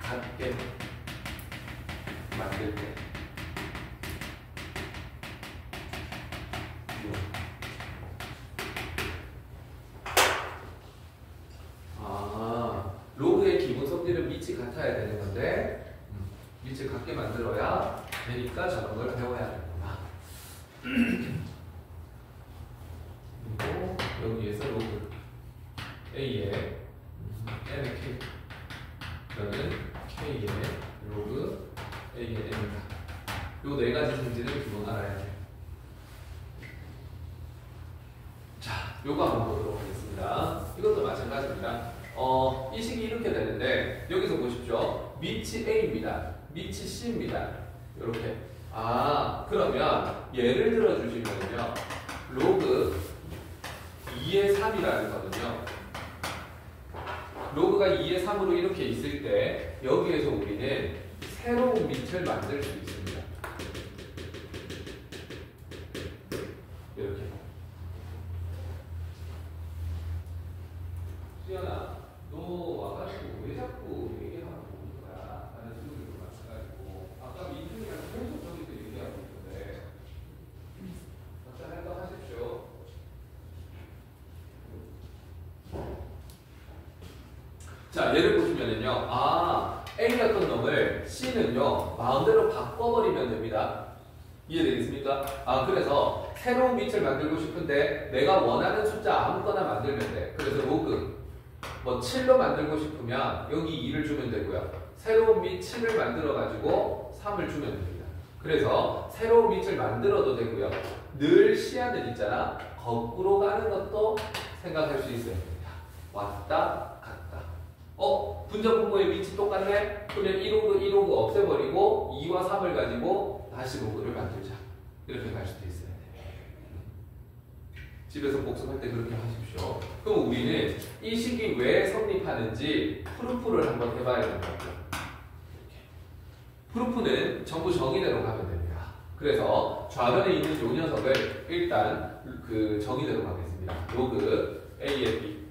같게 만들 때 로그의 기본 성질은 밑이 같아야 되는 건데 밑을 같게 만들어야 되니까 저런 걸 배워야 되는구나. 그리고 여기에서 로그 A의 N의 K 그러면 K의 로그 A의 N이다. 요 4가지 성질을 기본 알아야 돼요. 자, 요거 한번 보도록 하겠습니다. 이것도 마찬가지입니다. 이 식이 이렇게 되는데 여기서 보십시오. 밑이 A입니다. 밑이 C입니다. 이렇게. 그러면 예를 들어 주시면요. 로그 2의 3이라는 거는요. 로그가 2의 3으로 이렇게 있을 때 여기에서 우리는 새로운 밑을 만들 수 있습니다. 이렇게. 수연아, 너 와가지고 왜 자꾸 얘기하고 있는 거야? 라는 질문을 마찬가지고 아까 민준이랑 계속 저기서 얘기하고 있는데 각자 생각하십시오. 자, 예를 보시면은요. A였던 놈을 C는요. 마음대로 바꿔버리면 됩니다. 이해되겠습니까? 그래서 새로운 밑을 만들고 싶은데 내가 원하는 숫자 아무거나 만들면 돼. 그래서 로그 7로 만들고 싶으면 여기 2를 주면 되고요. 새로운 밑 7을 만들어가지고 3을 주면 됩니다. 그래서 새로운 밑을 만들어도 되고요. 늘 시야는 있잖아. 거꾸로 가는 것도 생각할 수 있어야 됩니다. 왔다 갔다. 분자 분모의 밑이 똑같네? 그러면 1로그 없애버리고 2와 3을 가지고 다시 로그를 만들자. 이렇게 갈 수도 있어요. 집에서 복습할 때 그렇게 하십시오. 그럼 우리는 이 식이 왜 성립하는지 프루프를 한번 해봐야 된다. 프루프는 전부 정의대로 가면 됩니다. 그래서 좌변에 있는 요 녀석을 일단 그 정의대로 가겠습니다. 로그 A의 B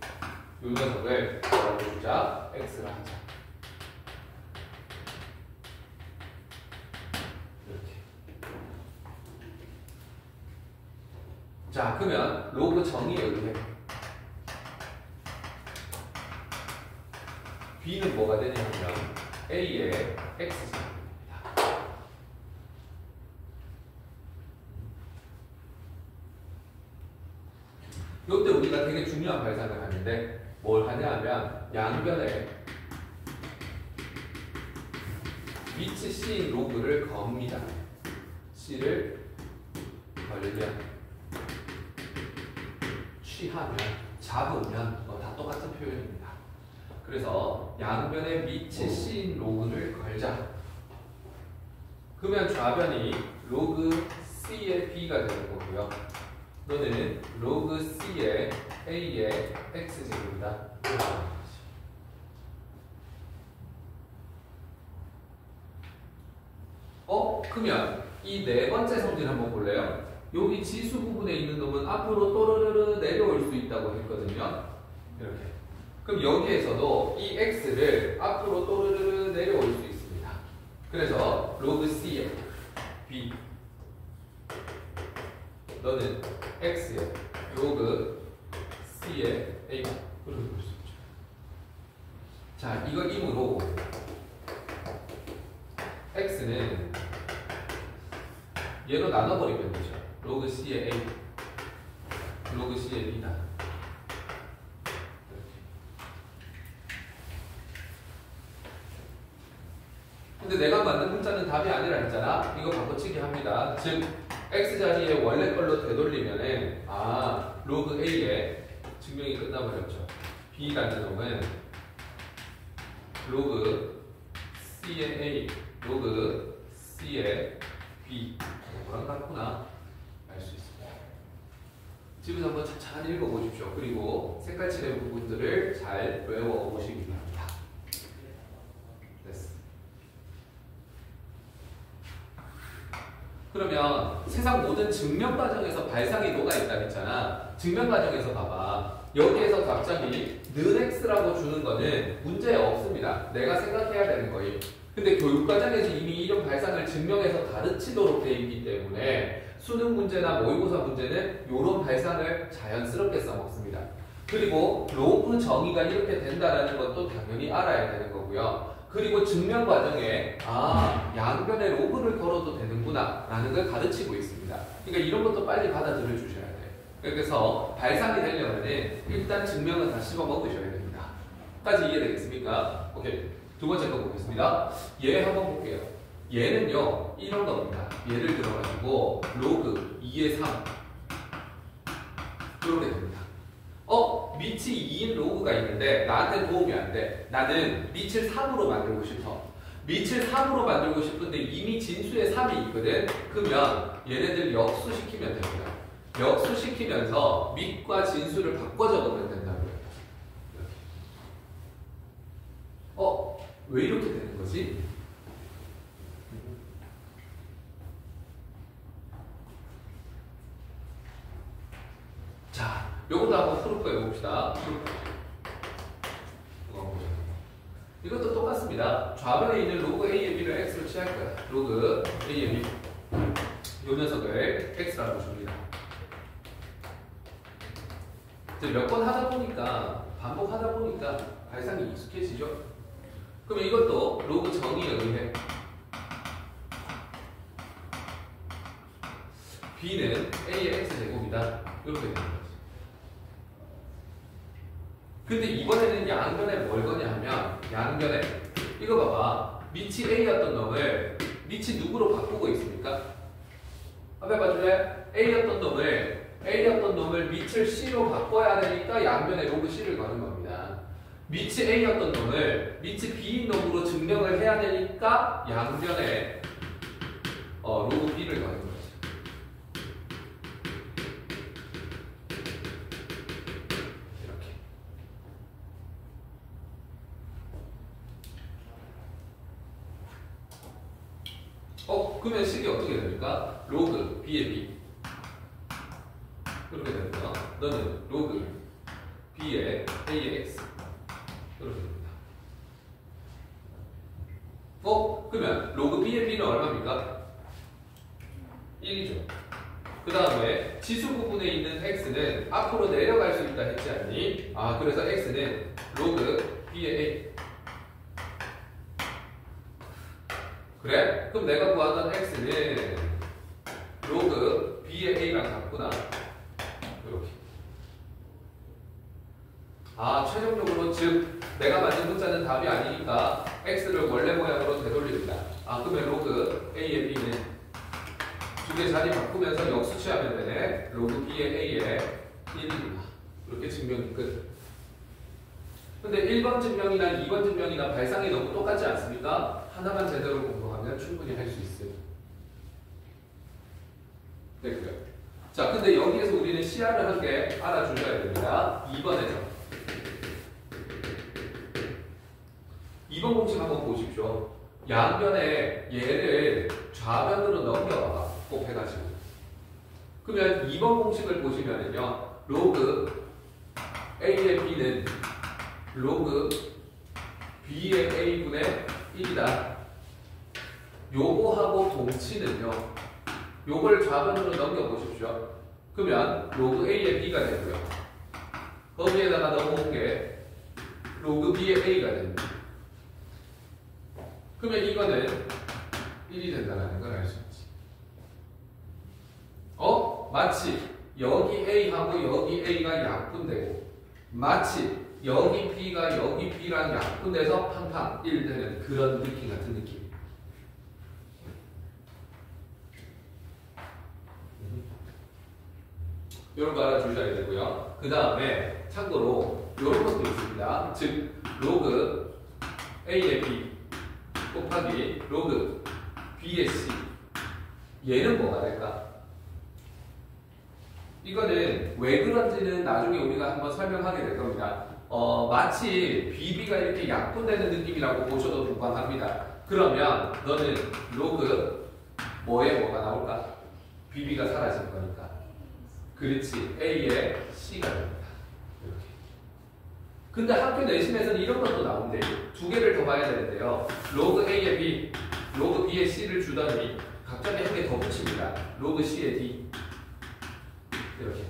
요 녀석을 뭐라고 주자? X라 하자. 자, 그러면 로그 정의에 의해 B는 뭐가 되냐면 A의 X제곱입니다. 이때 우리가 되게 중요한 발상을 하는데 뭘 하냐 하면 양변에 밑이 C인 로그를 겁니다. C를 걸면 취하면, 잡으면 다 똑같은 표현입니다. 그래서 양변에 밑이 C인 로그를 걸자. 그러면 좌변이 로그 C의 B가 되는 거고요. 너는 로그 C의 A의 X제곱이다. 그러면 이 4번째 성질 한번 볼래요? 여기 지수 부분에 있는 놈은 앞으로 또르르르 내려올 수 있다고 했거든요. 이렇게. 그럼 여기에서도 이 x를 앞으로 또르르르 내려올 수 있습니다. 그래서 로그 c의 b 너는 x의 로그 c의 a가 그렇게 볼 수 있죠. 자, 이거 임으로 x는 얘로 나눠버리면 되죠. 로그 c의 a, 로그 c의 b다. 근데 내가 만든 문자는 답이 아니라 했잖아. 이거 바꿔치기 합니다. 즉 x 자리에 원래 걸로 되돌리면은 로그 a의 증명이 끝나버렸죠. b라는 놈은 로그 c의 a, 로그 c의 b 뭐랑 같구나 알 수 있습니다. 집에서 한번 천천히 읽어보십시오. 그리고 색깔 칠의 부분들을 잘 외워보시기 바랍니다. 됐어. 그러면 세상 모든 증명 과정에서 발상이 녹아있다 했잖아. 증명 과정에서 봐봐. 여기에서 갑자기 는 x라고 주는 거는 문제 없습니다. 내가 생각해야 되는 거예요. 근데 교육 과정에서 이미 이런 발상을 증명해서 가르치도록 되어 있기 때문에 수능 문제나 모의고사 문제는 이런 발상을 자연스럽게 써먹습니다. 그리고 로그 정의가 이렇게 된다는 것도 당연히 알아야 되는 거고요. 그리고 증명 과정에 양변에 로그를 걸어도 되는구나 라는 걸 가르치고 있습니다. 그러니까 이런 것도 빨리 받아들여 주셔야 돼요. 그래서 발상이 되려면 일단 증명은 다 씹어 먹으셔야 됩니다. 까지 이해되겠습니까? 오케이. 두 번째 거 보겠습니다. 얘 한번 볼게요. 얘는요 이런 겁니다. 예를 들어가지고 로그 2의 3 이렇게 됩니다. 밑이 2인 로그가 있는데 나한테 도움이 안 돼. 나는 밑을 3으로 만들고 싶어. 밑을 3으로 만들고 싶은데 이미 진수에 3이 있거든. 그러면 얘네들 역수시키면 됩니다. 역수시키면서 밑과 진수를 바꿔 적으면 된다고요. 왜 이렇게 되는 거지? 자, 요것도 한번 프로프 해봅시다. 이것도 똑같습니다. 좌변에 있는 로그 A의 B를 X로 취할 거야. 로그 A의 B. 요 녀석을 X라고 줍니다. 이제 몇 번 하다 보니까, 반복하다 보니까 발상이 익숙해지죠? 그럼 이것도 로그 정의에 의해 B는 A의 X제곱이다. 이렇게 되는 거지. 근데 이번에는 양변에 뭘 거냐 하면 양변에 이거 봐봐. 밑이 A였던 놈을 밑이 누구로 바꾸고 있습니까? 앞에 봐줄래? A였던 놈을 밑을 C로 바꿔야 되니까 양변에 로그 C를 거는 겁니다. 밑이 A였던 놈을 밑이 B인 놈으로 증명을 해야 되니까 양변에 로그 B를 거는 거지. 그러면 식이 어떻게 됩니까? 로그 B의 B 이렇게 됩니다. 너는 로그 B의 A의 X 이렇게 됩니다. 그러면 로그 B의 B는 얼마입니까? 1이죠. 그 다음에 지수 부분에 있는 X는 앞으로 내려갈 수 있다 했지 않니? 그래서 X는 로그 B의 A. 그래? 그럼 내가 구하던 X는 로그 B의 A랑 같구나. 이렇게. 최종적으로 즉 내가 만든 문자는 답이 아니니까 X를 원래 모양으로 되돌립니다. 그러면 로그 A의 B는 두 개 자리 바꾸면서 역수 취하면 되네. 로그 B의 A의 1이구나. 이렇게 증명이 끝. 근데 1번 증명이나 2번 증명이나 발상이 너무 똑같지 않습니까? 하나만 제대로 공부하면 충분히 할 수 있어요. 네, 그래요. 자, 근데 여기에서 우리는 시야를 한 개 알아주셔야 됩니다. 2번에서. 2번 공식 한번 보십시오. 양변에 얘를 좌변으로 넘겨봐봐. 꼭 해가지고. 그러면 2번 공식을 보시면은요. 로그 A의 B는 로그 b의 a분의 1이다. 요거하고 동치는요. 요걸 좌변으로 넘겨보십시오. 그러면 로그 a의 b가 되고요. 거기에다가 넘어온 게 로그 b의 a가 됩니다. 그러면 이거는 1이 된다는 걸 알 수 있지. 마치 여기 a하고 여기 a가 약분되고 마치 여기 b가 여기 b랑 약분돼서 팡팡 1 되는 그런 느낌 같은 느낌. 이런 거 알아주셔야 되고요. 그 다음에 참고로 이런 것도 있습니다. 즉 로그 a의 b 곱하기 로그 b의 c. 얘는 뭐가 될까? 이거는 왜 그런지는 나중에 우리가 한번 설명하게 될 겁니다. 마치 bb가 이렇게 약분되는 느낌이라고 보셔도 무방합니다. 그러면 너는 로그 뭐에 뭐가 나올까? bb가 사라진 거니까. 그렇지. a의 c가 됩니다. 이렇게. 근데 학교 내신에서는 이런 것도 나온대요. 두 개를 더 봐야 되는데요. 로그 a의 b, 로그 b의 c를 주더니 갑자기 한 개 더 붙입니다. 로그 c의 d. 이렇게.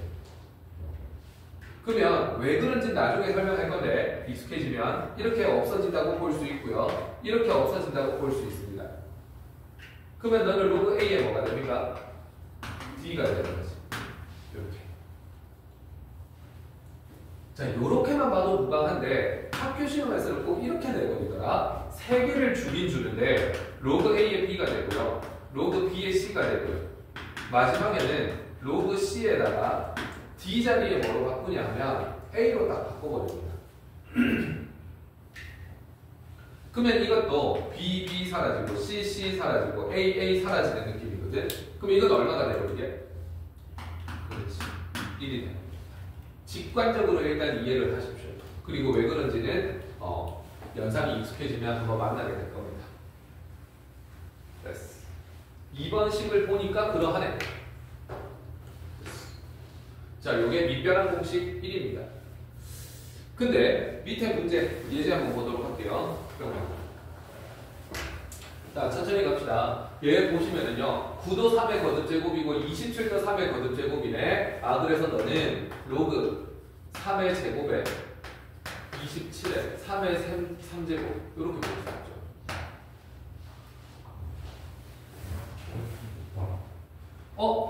그러면 왜 그런지 나중에 설명할 건데 익숙해지면 이렇게 없어진다고 볼 수 있고요. 이렇게 없어진다고 볼 수 있습니다. 그러면 너는 로그 a의 뭐가 됩니까? d가 되는 거지. 이렇게. 자, 요렇게만 봐도 무방한데 학교 시험에서는 꼭 이렇게 내버리더라. 세 개를 주긴 주는데 로그 a의 b가 되고요. 로그 b의 c가 되고요. 마지막에는 로그 c에다가 d 자리에 뭐로 바꾸냐면 a로 딱 바꿔버립니다. 그러면 이것도 b 사라지고 c 사라지고 a 사라지는 느낌이거든. 그럼 이건 얼마가 되버리게? 그렇지. 1이 되는 겁니다. 직관적으로 일단 이해를 하십시오. 그리고 왜 그런지는 연산이 익숙해지면 한번 만나게 될 겁니다. 됐어. 2번 식을 보니까 그러하네. 자, 요게 밑변환 공식 1입니다. 근데 밑에 문제 예제 한번 보도록 할게요. 자, 천천히 갑시다. 얘 보시면은요, 9도 3의 거듭제곱이고 27도 3의 거듭제곱이네. 그래서 너는 로그 3의 제곱에 27에 3의 3제곱 이렇게 볼 수 있죠.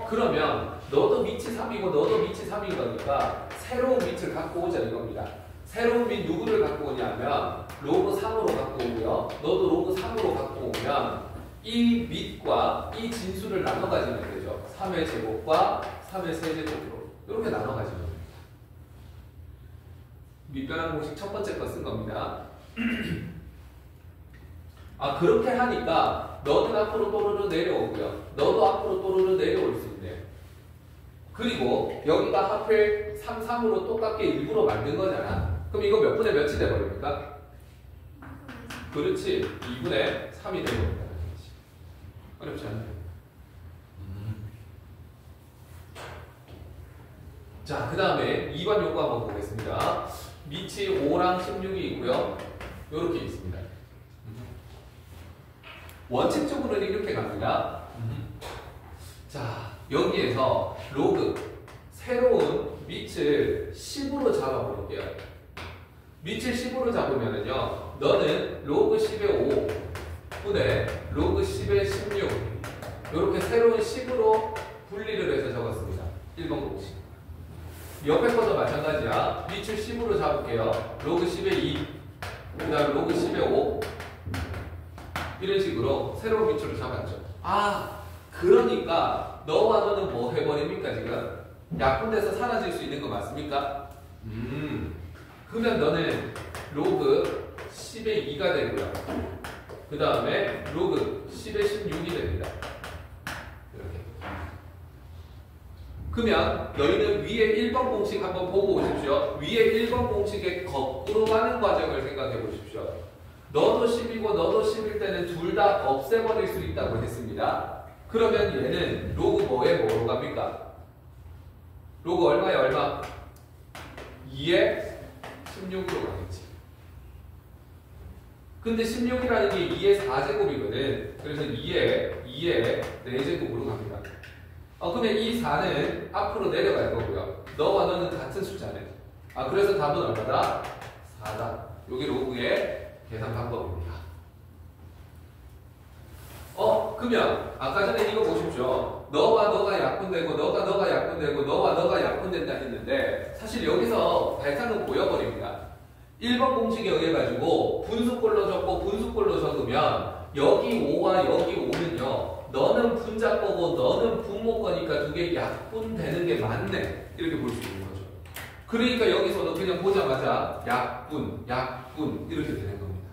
그러면 너도 밑이 3이고 너도 밑이 3인 거니까 새로운 밑을 갖고 오자 이겁니다. 새로운 밑 누구를 갖고 오냐면 로그 3으로 갖고 오고요. 너도 로그 3으로 갖고 오면 이 밑과 이 진수를 나눠 가지면 되죠. 3의 제곱과 3의 세제곱으로 이렇게 나눠 가지면 됩니다. 밑변환 공식 첫 번째 거 쓴 겁니다. 그렇게 하니까 너는 앞으로 또르르 내려오고요. 너도 앞으로 또르르 내려올 수 있네요. 그리고 여기가 하필 3, 3으로 똑같게 일부러 만든 거잖아. 그럼 이거 몇 분의 몇이 돼버립니까? 그렇지. 2분의 3이 돼버린다. 어렵지 않나요? 자, 그 다음에 2번 요거 한번 보겠습니다. 밑이 5랑 16이 있고요. 요렇게 있습니다. 원칙적으로는 이렇게 갑니다. 자, 여기에서 로그 새로운 밑을 10으로 잡아볼게요. 밑을 10으로 잡으면은요, 너는 로그 10의 5 분의 로그 10의 16 이렇게 새로운 10으로 분리를 해서 적었습니다. 1번 공식. 옆에 것도 마찬가지야. 밑을 10으로 잡을게요. 로그 10의 2 그 다음 로그 10의 5 이런 식으로 새로운 밑으로 잡았죠. 그러니까 너와 너는 뭐 해버립니까 지금? 약분돼서 사라질 수 있는 거 맞습니까? 그러면 너는 로그 10의 2가 되고요. 그 다음에 로그 10의 16이 됩니다. 이렇게. 그러면 너희는 위에 1번 공식 한번 보고 오십시오. 위에 1번 공식의 거꾸로 가는 과정을 생각해 보십시오. 너도 10이고 너도 10일 때는 둘 다 없애버릴 수 있다고 했습니다. 그러면 얘는 로그 뭐에 뭐로 갑니까? 로그 얼마에 얼마? 2에 16으로 가겠지. 근데 16이라는 게 2의 4제곱이거든. 그래서 2의 4제곱으로 갑니다. 그러면 이 4는 앞으로 내려갈 거고요. 너와 너는 같은 숫자네. 그래서 답은 얼마다? 4다. 여기 로그의 계산 방법입니다. 그러면 아까 전에 이거 보십시오. 너와 너가 약분되고 너가 약분되고 너가 약분된다 했는데 사실 여기서 발상은 보여버립니다. 1번 공식에 의해 가지고 분수꼴로 적고 분수꼴로 적으면 여기 5와 여기 5는요. 너는 분자 거고 너는 분모 거니까 두 개 약분되는 게 맞네. 이렇게 볼 수 있는 거죠. 그러니까 여기서도 그냥 보자마자 약분 이렇게 되는 겁니다.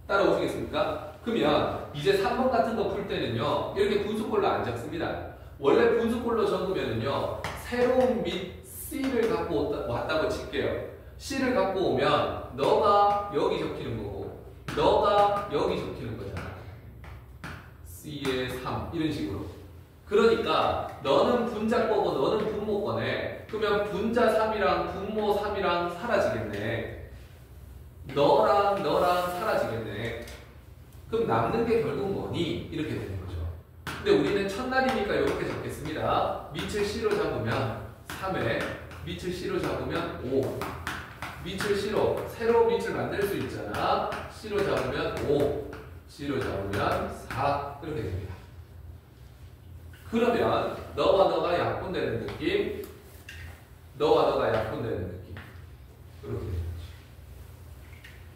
따라오시겠습니까? 그러면 이제 3번 같은 거 풀 때는요. 이렇게 분수꼴로 안 적습니다. 원래 분수꼴로 적으면은요. 새로운 밑 C를 갖고 왔다고 칠게요. C를 갖고 오면 너가 여기 적히는 거고 너가 여기 적히는 거잖아. C의 3 이런 식으로. 그러니까 너는 분자 거고 너는 분모 거네. 그러면 분자 3이랑 분모 3이랑 사라지겠네. 너랑 사라지겠네. 그럼 남는 게 결국 뭐니? 이렇게 되는 거죠. 근데 우리는 첫날이니까 이렇게 적겠습니다. 밑을 C로 잡으면 3에 밑을 C로 잡으면 5 밑을 C로 새로운 밑을 만들 수 있잖아. C로 잡으면 5 C로 잡으면 4 이렇게 됩니다. 그러면 너와 너가 약분되는 느낌 너와 너가 약분되는 느낌 이렇게 되는 거죠.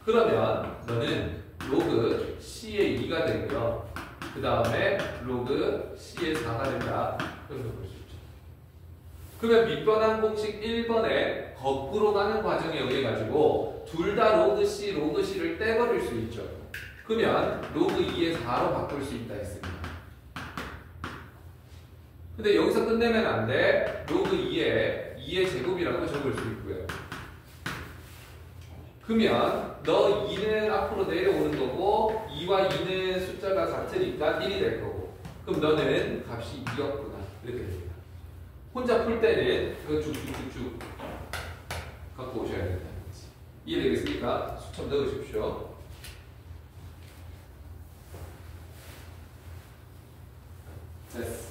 그러면 너는 로그 C의 2가 되고요. 그 다음에 로그 C의 4가 된다. 이렇게 볼 수 있죠. 그러면 밑변환 공식 1번에 거꾸로 가는 과정에 의해 가지고 둘 다 로그 C를 떼버릴 수 있죠. 그러면 로그 2의 4로 바꿀 수 있다 했습니다. 근데 여기서 끝내면 안 돼. 로그 2의 제곱이라고 적을 수 있고요. 그러면 너 2는 앞으로 내려오는 거고 2와 2는 숫자가 같으니까 1이 될 거고 그럼 너는 값이 2였구나. 이렇게 됩니다. 혼자 풀 때는 이거 쭉쭉쭉쭉 갖고 오셔야 된다는 거지. 이해되겠습니까? 수첩 넣으십시오. 됐어.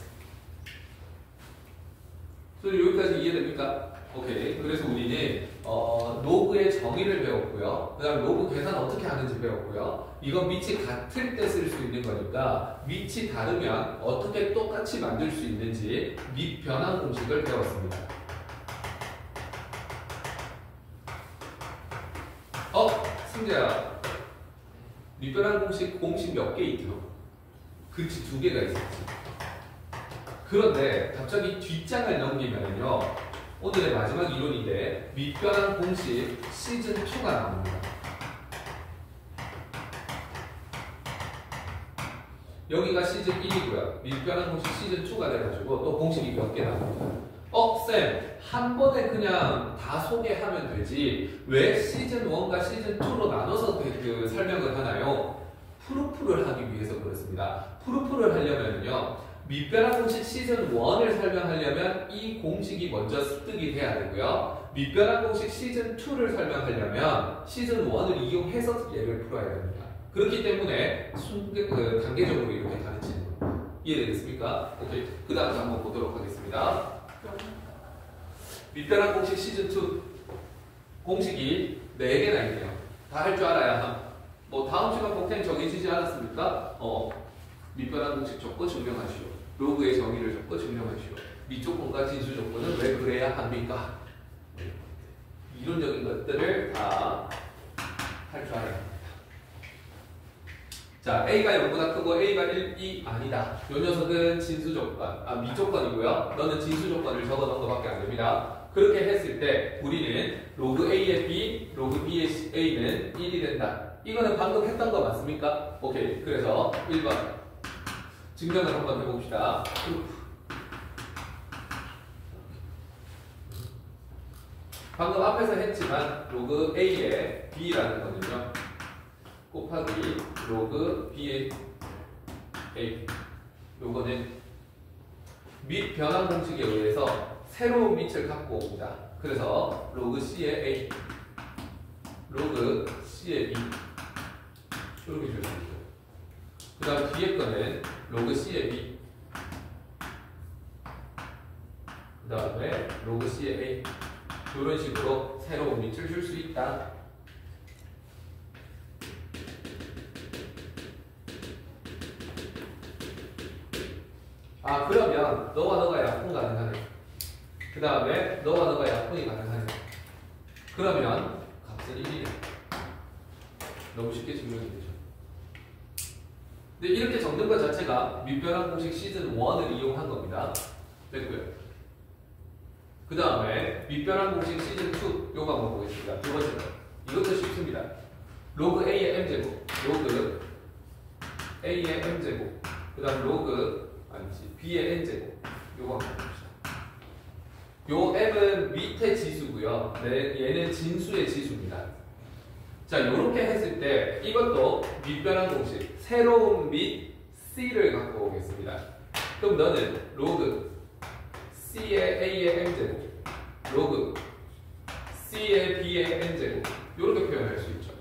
여기까지 이해됩니까? 오케이. 그래서 우리는 로그의 정의를 배웠고요. 그 다음 로그 계산 어떻게 하는지 배웠고요. 이건 밑이 같을 때 쓸 수 있는 거니까 밑이 다르면 어떻게 똑같이 만들 수 있는지 밑 변환 공식을 배웠습니다. 승재야. 밑 변환 공식 몇 개 있죠? 그치, 2개가 있었지. 그런데 갑자기 뒷장을 넘기면요. 오늘의 마지막 이론인데 밑변환 공식 시즌2가 나옵니다. 여기가 시즌1이고요. 밑변환 공식 시즌2가 돼가지고 또 공식이 몇 개 나옵니다. 쌤, 한 번에 그냥 다 소개하면 되지 왜 시즌1과 시즌2로 나눠서 설명을 하나요? 프루프를 하기 위해서 그렇습니다. 프루프를 하려면요. 밑변환 공식 시즌1을 설명하려면 이 공식이 먼저 습득이 돼야 되고요. 밑변환 공식 시즌2를 설명하려면 시즌1을 이용해서 얘를 풀어야 됩니다. 그렇기 때문에 단계적으로 이렇게 가르치는 겁니다. 이해되겠습니까? 오케이. 그 다음 한번 보도록 하겠습니다. 밑변환 공식 시즌2 공식이 4개나 있네요. 다 할 줄 알아야 함. 다음 시간 폭탄 정해지지 않았습니까? 밑변환 공식 적고 증명하시오. 로그의 정의를 적고 증명하시오. 밑조건과 진수 조건은 왜 그래야 합니까? 이론적인 것들을 다 할 줄 알아야 합니다. 자, A가 0보다 크고 A가 1이 아니다. 요 녀석은 진수 조건, 밑조건이고요. 너는 진수 조건을 적어놓은 것밖에 안 됩니다. 그렇게 했을 때 우리는 로그 A의 B, 로그 B의 A는 1이 된다. 이거는 방금 했던 거 맞습니까? 오케이. 그래서 1번 증명을 한번 해봅시다. 방금 앞에서 했지만 로그 A의 B라는 거는요. 곱하기 로그 B의 A. 요거는 밑 변환 공식에 의해서 새로운 밑을 갖고 옵니다. 그래서 로그 C의 A, 로그 C의 B. 이런 식으로 새로운 밑을 줄 수 있다. 아, 그러면 너가 약분 가능하네. 그 다음에 너가 약분이 가능하네. 그러면 값은 1이네. 너무 쉽게 증명이 되죠. 근데 이렇게 적는 것 자체가 밑변환 공식 시즌 1을 이용한 겁니다. 됐고요. 그 다음에 밑변환 공식 시즌 2 요거 한번 보겠습니다. 두 번째 거. 이것도 쉽습니다. 로그 A의 M제곱, 로그 A의 M제곱, 그 다음 로그 B의 N제곱. 요거 한번 봅시다. 요 M은 밑의 지수고요. 얘는 진수의 지수입니다. 자, 요렇게 했을 때 이것도 밑변환 공식 새로운 밑 C를 갖고 오겠습니다. 그럼 너는 로그 C의 A의 M제곱, 로그 C의 B의 N제곱 요렇게 표현할 수 있죠.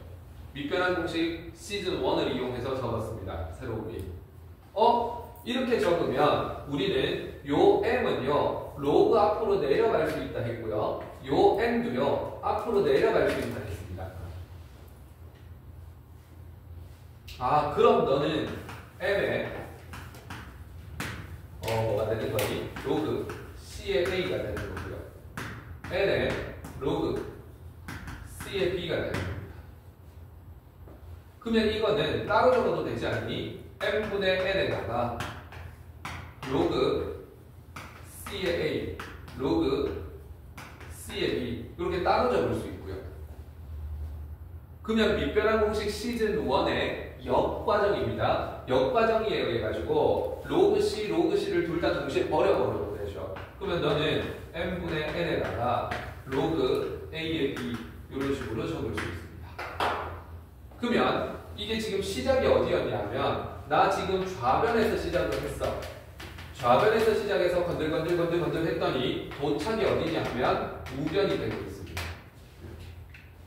밑변환 공식 시즌 1을 이용해서 적었습니다. 새로운 밑. 이렇게 적으면 우리는 요 M은요 로그 앞으로 내려갈 수 있다 했고요. 요 N도요 앞으로 내려갈 수 있다 했습니다. 아, 그럼 너는 M의 뭐가 되는 거니? 로그 C의 A가 되는 거고요. N의 로그 C의 B가 되는 겁니다. 그러면 이거는 따로 적어도 되지 않니? M분의 N에다가 로그 C의 A, 로그 C의 B 이렇게 따로 적을 수 있고요. 그러면 밑변환 공식 시즌 1의 역과정입니다. 역과정이에요. 해가지고 로그 C를 둘 다 동시에 버려버려도 되죠. 그러면 너는 M분의 N에다가 로그 A의 B 이런 식으로 적을 수 있습니다. 그러면 이게 지금 시작이 어디였냐면 나 지금 좌변에서 시작을 했어. 좌변에서 시작해서 건들 했더니 도착이 어디냐면 우변이 되고 있습니다.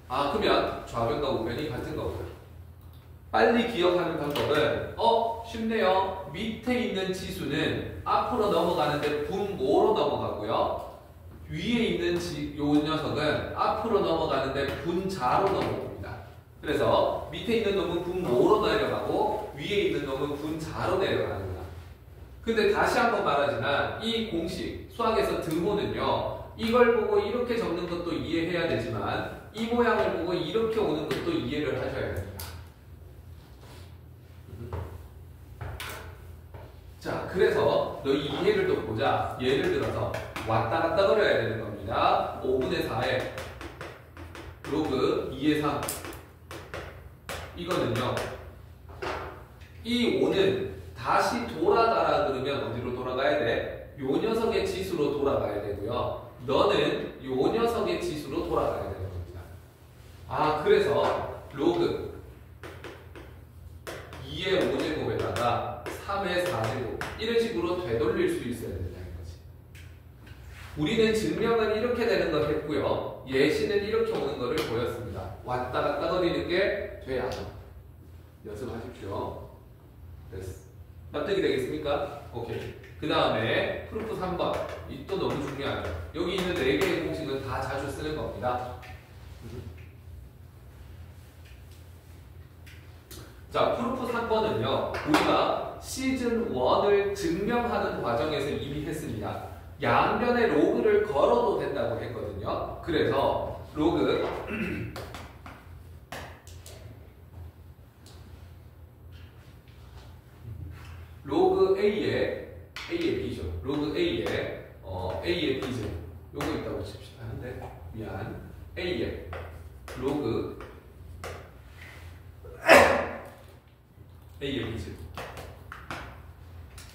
아, 그러면 좌변과 우변이 같은 거고요. 빨리 기억하는 방법은 쉽네요. 밑에 있는 지수는 앞으로 넘어가는데 분모로 넘어가고요. 위에 있는 요 녀석은 앞으로 넘어가는데 분자로 넘어갑니다. 그래서 밑에 있는 놈은 분모로 내려가고 위에 있는 놈은 분자로 내려가는 거다. 근데 다시 한번 말하지만 이 공식, 수학에서 등호는요. 이걸 보고 이렇게 적는 것도 이해해야 되지만 이 모양을 보고 이렇게 오는 것도 이해를 하셔야 됩니다. 자, 그래서 너희 이해를 또 보자. 예를 들어서 왔다 갔다 거려야 되는 겁니다. 5분의 4에 로그 2의 3 이거는요. 이 5는 다시 돌아가라 그러면 어디로 돌아가야 돼? 요 녀석의 지수로 돌아가야 되고요. 너는 요 녀석의 지수로 돌아가야 되는 겁니다. 아, 그래서 로그 2의 5제곱에다가 3의 4제곱 이런 식으로 되돌릴 수 있어야 된다는 거지. 우리는 증명은 이렇게 되는 걸 했고요. 예시는 이렇게 오는 것을 보였습니다. 왔다 갔다 거리는 게 돼야 연습하십시오. 됐어. 납득이 되겠습니까? 오케이. 그 다음에 프루프 3번. 이 또 너무 중요하죠. 여기 있는 4개의 공식은 다 자주 쓰는 겁니다. 자, 프루프 3번은요. 우리가 시즌 1을 증명하는 과정에서 이미 했습니다. 양변에 로그를 걸어도 된다고 했거든요. 그래서 로그 로그 A의 B죠. 로그 A의 B죠. 요거 있다고 칩시다. 근데 미안. A의 로그 A의 B죠.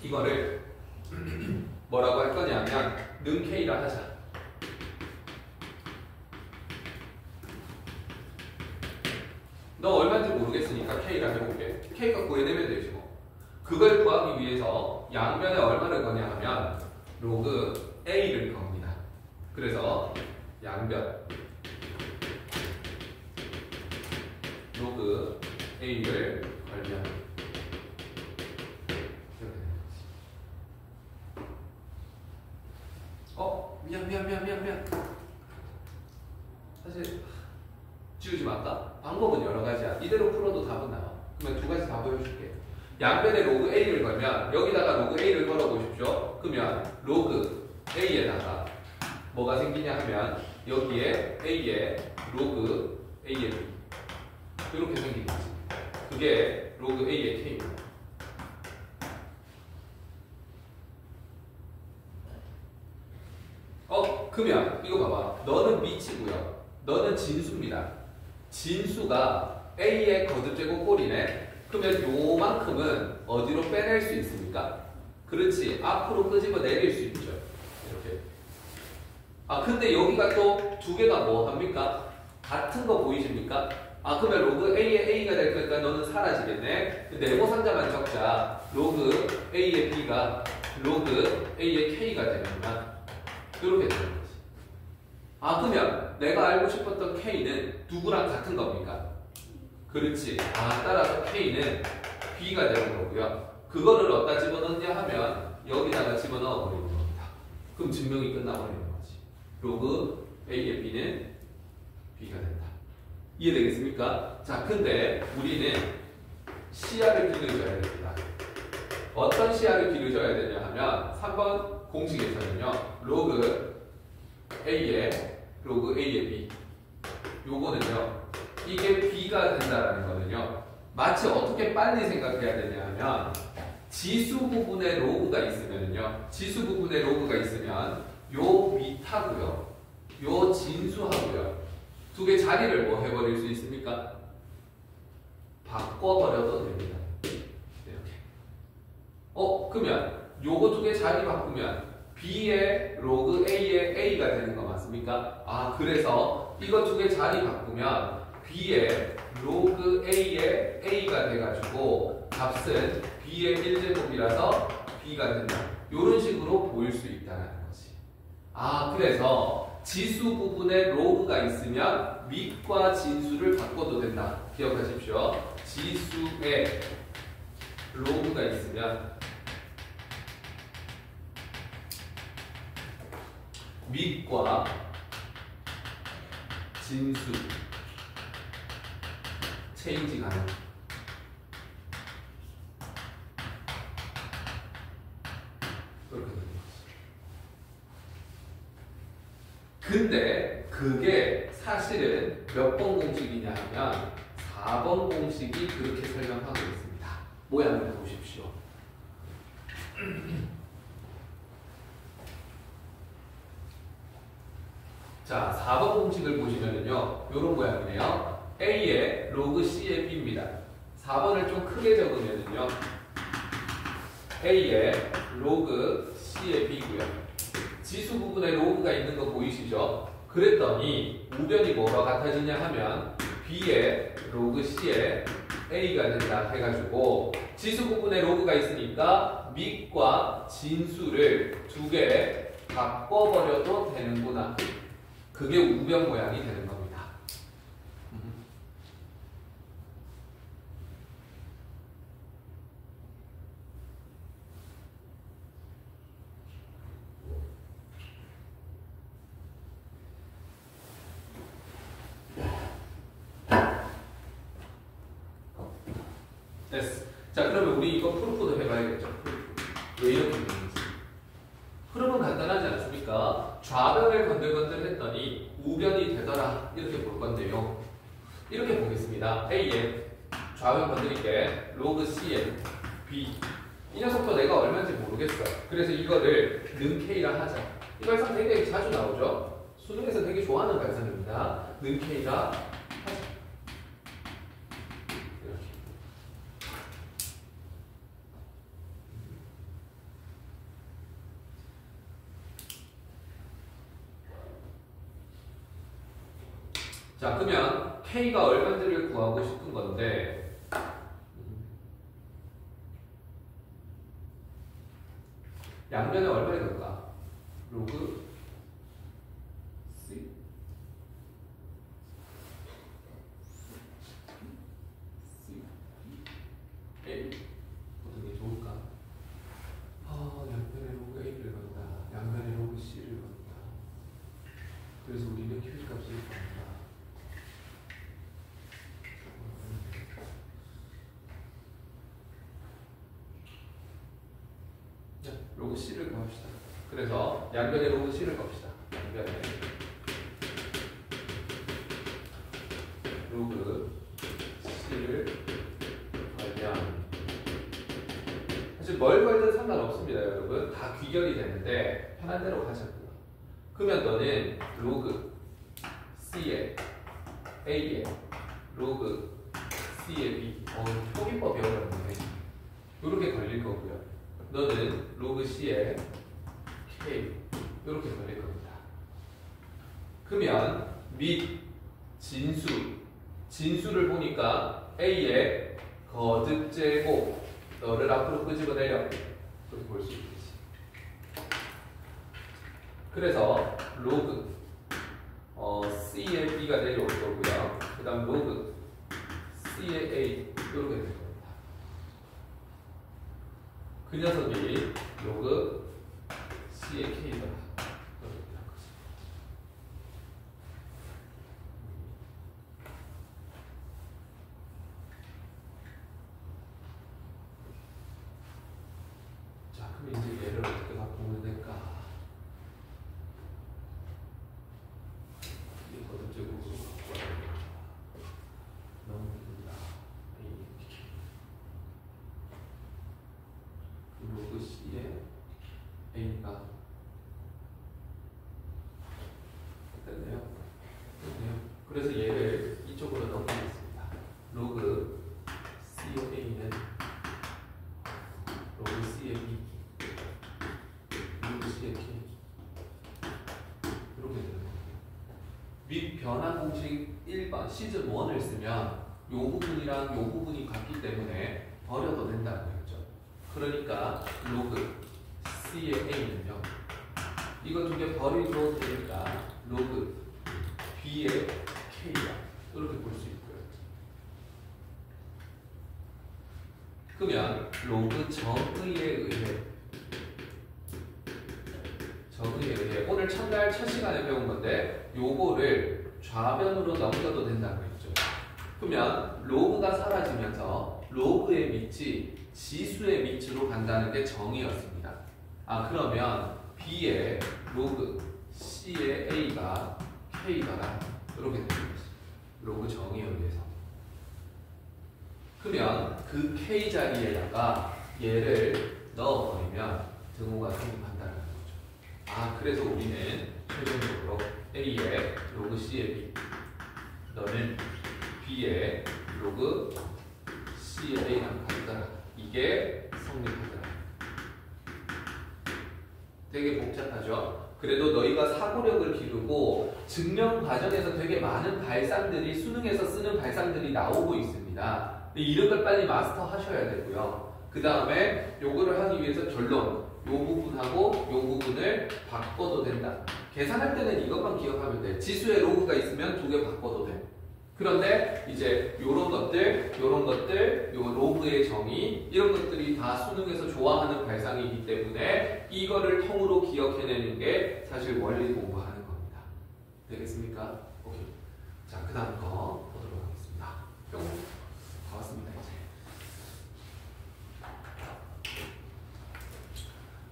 이거를 뭐라고 할 거냐면 는 K라 하자. 너 얼마인지 모르겠으니까 K라 해볼게. K가 구해내면 되지 뭐. 그걸 구하기 위해서 양변에 얼마를 거냐 하면 로그 A를 겁니다. 그래서 양변 로그 A를 걸면 미안. 지우지 말까? 방법은 여러 가지야. 이대로 풀어도 답은 나와. 그러면 두 가지 다 보여줄게. 양변에 로그 A를 걸면 여기다가 로그 A를 걸어보십시오. 그러면 로그 A에다가 뭐가 생기냐 하면 여기에 A에 로그 A에 B 이렇게 생기겠지. 그게 로그 A의 K입니다. 그러면 이거 봐봐. 너는 미치고요. 너는 진수입니다. 진수가 A의 거듭제곱 꼴이네. 그러면 요만큼은 어디로 빼낼 수 있습니까? 그렇지. 앞으로 끄집어 내릴 수 있죠. 이렇게. 근데 여기가 또 두 개가 뭐 합니까? 같은 거 보이십니까? 그러면 로그 A의 A가 될 거니까 너는 사라지겠네. 네모상자만 적자. 로그 A의 B가 로그 A의 K가 되는구나. 이렇게 되는 거지. 그러면 내가 알고 싶었던 K는 누구랑 같은 겁니까? 그렇지. 따라서 K는 B가 되는 거고요. 그거를 어디다 집어넣냐 하면 여기다가 집어넣어 버리는 겁니다. 그럼 증명이 끝나버리는 거지. 로그 A의 B는 B가 된다. 이해되겠습니까? 자, 근데 우리는 시야를 길어줘야 됩니다. 어떤 시야를 길어줘야 되냐 하면 3번 공식에서는요. 로그 A의 B 요거는요. 이게 B가 된다라는 거는요. 마치 어떻게 빨리 생각해야 되냐 하면 지수 부분에 로그가 있으면요. 지수 부분에 로그가 있으면 요 밑하고요. 요 진수하고요. 두 개 자리를 뭐 해버릴 수 있습니까? 바꿔버려도 됩니다. 이렇게. 그러면 요거 두 개 자리 바꾸면 B의 로그 A의 A가 되는 거 맞습니까? 그래서 이거 두 개 자리 바꾸면 B의 로그 A의 A가 돼가지고 값은 B의 1제곱이라서 B가 된다. 이런 식으로 보일 수 있다는 거지. 그래서 지수 부분에 로그가 있으면 밑과 진수를 바꿔도 된다. 기억하십시오. 지수에 로그가 있으면 밑과 진수 체인지 가능. 그렇게 되는 거지. 근데 그게 사실은 몇 번 공식이냐 하면 4번 공식이 그렇게 설명하고 있습니다. 모양을 보십시오. 자, 4번 공식을 보시면은요, 요런 모양이네요. A의 로그 C의 B입니다. 4번을 좀 크게 적으면은요, A의 로그 C의 B고요. 지수 부분에 로그가 있는 거 보이시죠? 그랬더니 우변이 뭐가 같아지냐 하면 B의 로그 C의 A가 된다 해가지고 지수 부분에 로그가 있으니까 밑과 진수를 두 개 바꿔버려도 되는구나. 그게 우변 모양이 되는 겁니다. 됐어. 자, 그러면 우리 이거 프루프도 해봐야겠죠. 왜 이렇게 되는지. 흐름은 간단하지 않습니까? 좌변을 건들건들 했더니 우변이 되더라. 이렇게 볼 건데요. 이렇게 보겠습니다. A에 좌변 건드릴게. 로그 C에 B. 이 녀석도 내가 얼마인지 모르겠어. 그래서 이거를 는 K라 하자. 이 발상 되게 자주 나오죠? 수능에서 되게 좋아하는 발상입니다. 는 K라 하자. 이렇게. 자, 그러면 K가 얼마인지를 구하고 싶은 건데 양변에 얼마에 넣을까? 로그 C A 어떤 게 좋을까? 양변에 로그 A를 넣는다. 양변에 로그 C를 넣는다. 그래서 우리는 Q 값을 구한다. 로그 C를 구합시다. 그래서 양변에 로그 C를 겁시다. 양변에 로그 C를 걸면 사실 뭘 걸든 상관없습니다, 여러분. 다 귀결이 되는데 편한 대로 가자고요. 그러면 너는 로그 C에 A에 로그 C에 B 표기법 배워봤는데 이렇게 걸릴 거고요. 너는 로그 C에 K 이렇게 걸릴 겁니다. 그러면 및 진수를 보니까 A의 거듭제곱 너를 앞으로 끄집어내려 그렇게 볼 수 있겠지. 그래서 로그 C의 B가 내려올 거고요. 그 다음 로그 C의 A 이렇게 될 겁니다. 그 녀석이 로그 C의 K더라. 자, 그럼 이제 얘를 어떻게 바꾸면 될까? 이 거듭제곱으로 바꿔야 됩니다. 너무 힘들다. 로그 C에 A가 됐네요. 그래서 얘를 이쪽으로 넘기겠습니다. 로그 C의 A는 로그 C의 B, 로그 C의 K 이렇게 되는 거예요. 및 변화 공식 1번 시즌 1을 쓰면 이 부분이랑 이 부분이 같기 때문에 버려도 된다고 했죠. 그러니까 로그 C의 A는요. 이거 두 개 버리도 되니까 로그 B의 K야. 이렇게 볼 수 있고요. 그러면 로그 정의에 의해 오늘 첫날 첫 시간에 배운 건데 요거를 좌변으로 넘겨도 된다고 했죠. 그러면 로그가 사라지면서 로그의 밑이 지수의 밑으로 간다는 게 정의였습니다. 그러면 B의 로그 C의 A가 K더라 이렇게 되는 거죠. 로그 정의에 의해서. 그러면 그 K 자리에다가 얘를 넣어버리면 등호가 성립한다는 거죠. 그래서 우리는 최종적으로 A의 로그 C의 B, 너는 B의 로그 C의 A랑 같더라. 이게 성립하더라. 되게 복잡하죠? 그래도 너희가 사고력을 기르고 증명 과정에서 되게 많은 발상들이 수능에서 쓰는 발상들이 나오고 있습니다. 이런 걸 빨리 마스터 하셔야 되고요. 그 다음에 요거를 하기 위해서 결론, 요 부분하고 요 부분을 바꿔도 된다. 계산할 때는 이것만 기억하면 돼. 지수에 로그가 있으면 두 개 바꿔도 돼. 그런데 이제 요런 것들, 요 로그의 정의 이런 것들이 다 수능에서 좋아하는 발상이기 때문에 이거를 통으로 기억해내는 게 사실 원리 공부하는 겁니다. 되겠습니까? 오케이. 자, 그 다음 거 보도록 하겠습니다. 뿅. 다 왔습니다, 이제.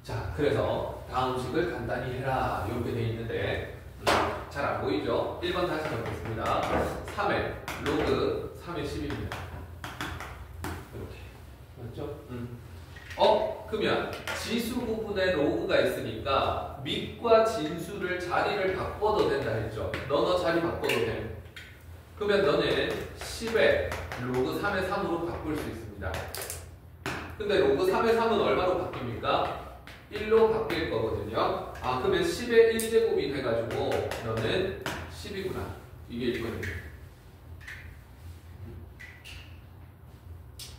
자, 그래서 다음 식을 간단히 해라 이렇게 돼 있는데 잘 안 보이죠? 1번 다시 적겠습니다. 3의 로그 3의 10입니다. 이렇게 맞죠? 그러면 지수 부분에 로그가 있으니까 밑과 진수를 자리를 바꿔도 된다 했죠? 너 자리 바꿔도 돼. 그러면 너는 10의 로그 3의 3으로 바꿀 수 있습니다. 근데 로그 3의 3은 얼마로 바뀝니까? 1로 바뀔 거거든요. 그러면 10의 1제곱이 돼가지고 너는 10이구나. 이게 이거입니다.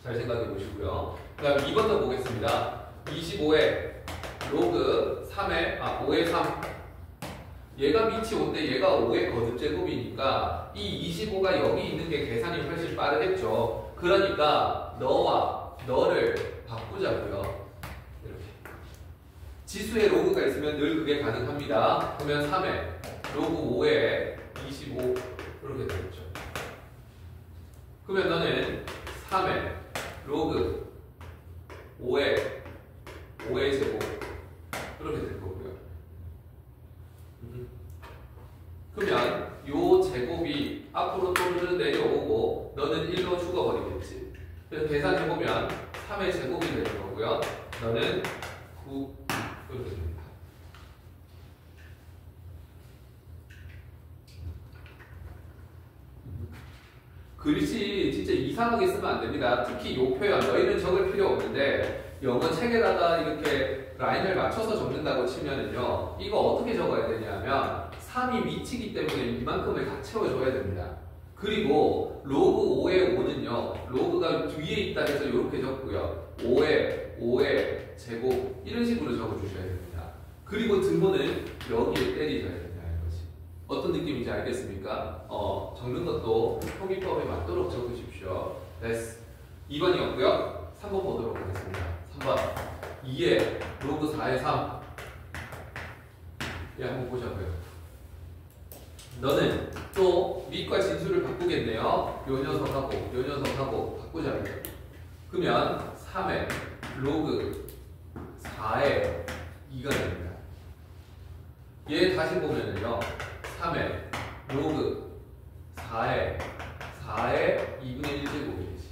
잘 생각해 보시고요. 그 다음 2번도 보겠습니다. 25의 로그 3의 5의 3. 얘가 밑이 5인데 얘가 5의 거듭제곱이니까 이 25가 여기 있는 게 계산이 훨씬 빠르겠죠. 그러니까 너와 너를 바꾸자고요. 지수에 로그가 있으면 늘 그게 가능합니다. 그러면 3에 로그 5에 25 이렇게 되겠죠. 그러면 너는 3에 로그 5의 제곱 그래서 계산해보면 3의 제곱이 되는 거고요. 너는 9 이렇게 됩니다. 글씨 진짜 이상하게 쓰면 안 됩니다. 특히 이 표현, 너희는 적을 필요 없는데 영어 책에다가 이렇게 라인을 맞춰서 적는다고 치면은요, 이거 어떻게 적어야 되냐면 3이 미치기 때문에 이만큼을 다 채워줘야 됩니다. 그리고 로그 5의 5는요, 로그가 뒤에 있다 해서 이렇게 적고요, 5의 제곱 이런 식으로 적어주셔야 됩니다. 그리고 등호는 여기에 때리셔야 된다는 거지. 어떤 느낌인지 알겠습니까? 적는 것도 통일법에 맞도록 적으십시오. 됐어. 2번이었고요. 3번 보도록 하겠습니다. 3번 2에 로그 4의 3. 예, 한번 보자고요. 너는 또 밑과 진수를 바꾸겠네요. 요 녀석하고 바꾸자고요. 그러면 3에 로그 4의 2가 됩니다. 얘 다시 보면은요, 3에 로그 4의 2분의 1제곱이지.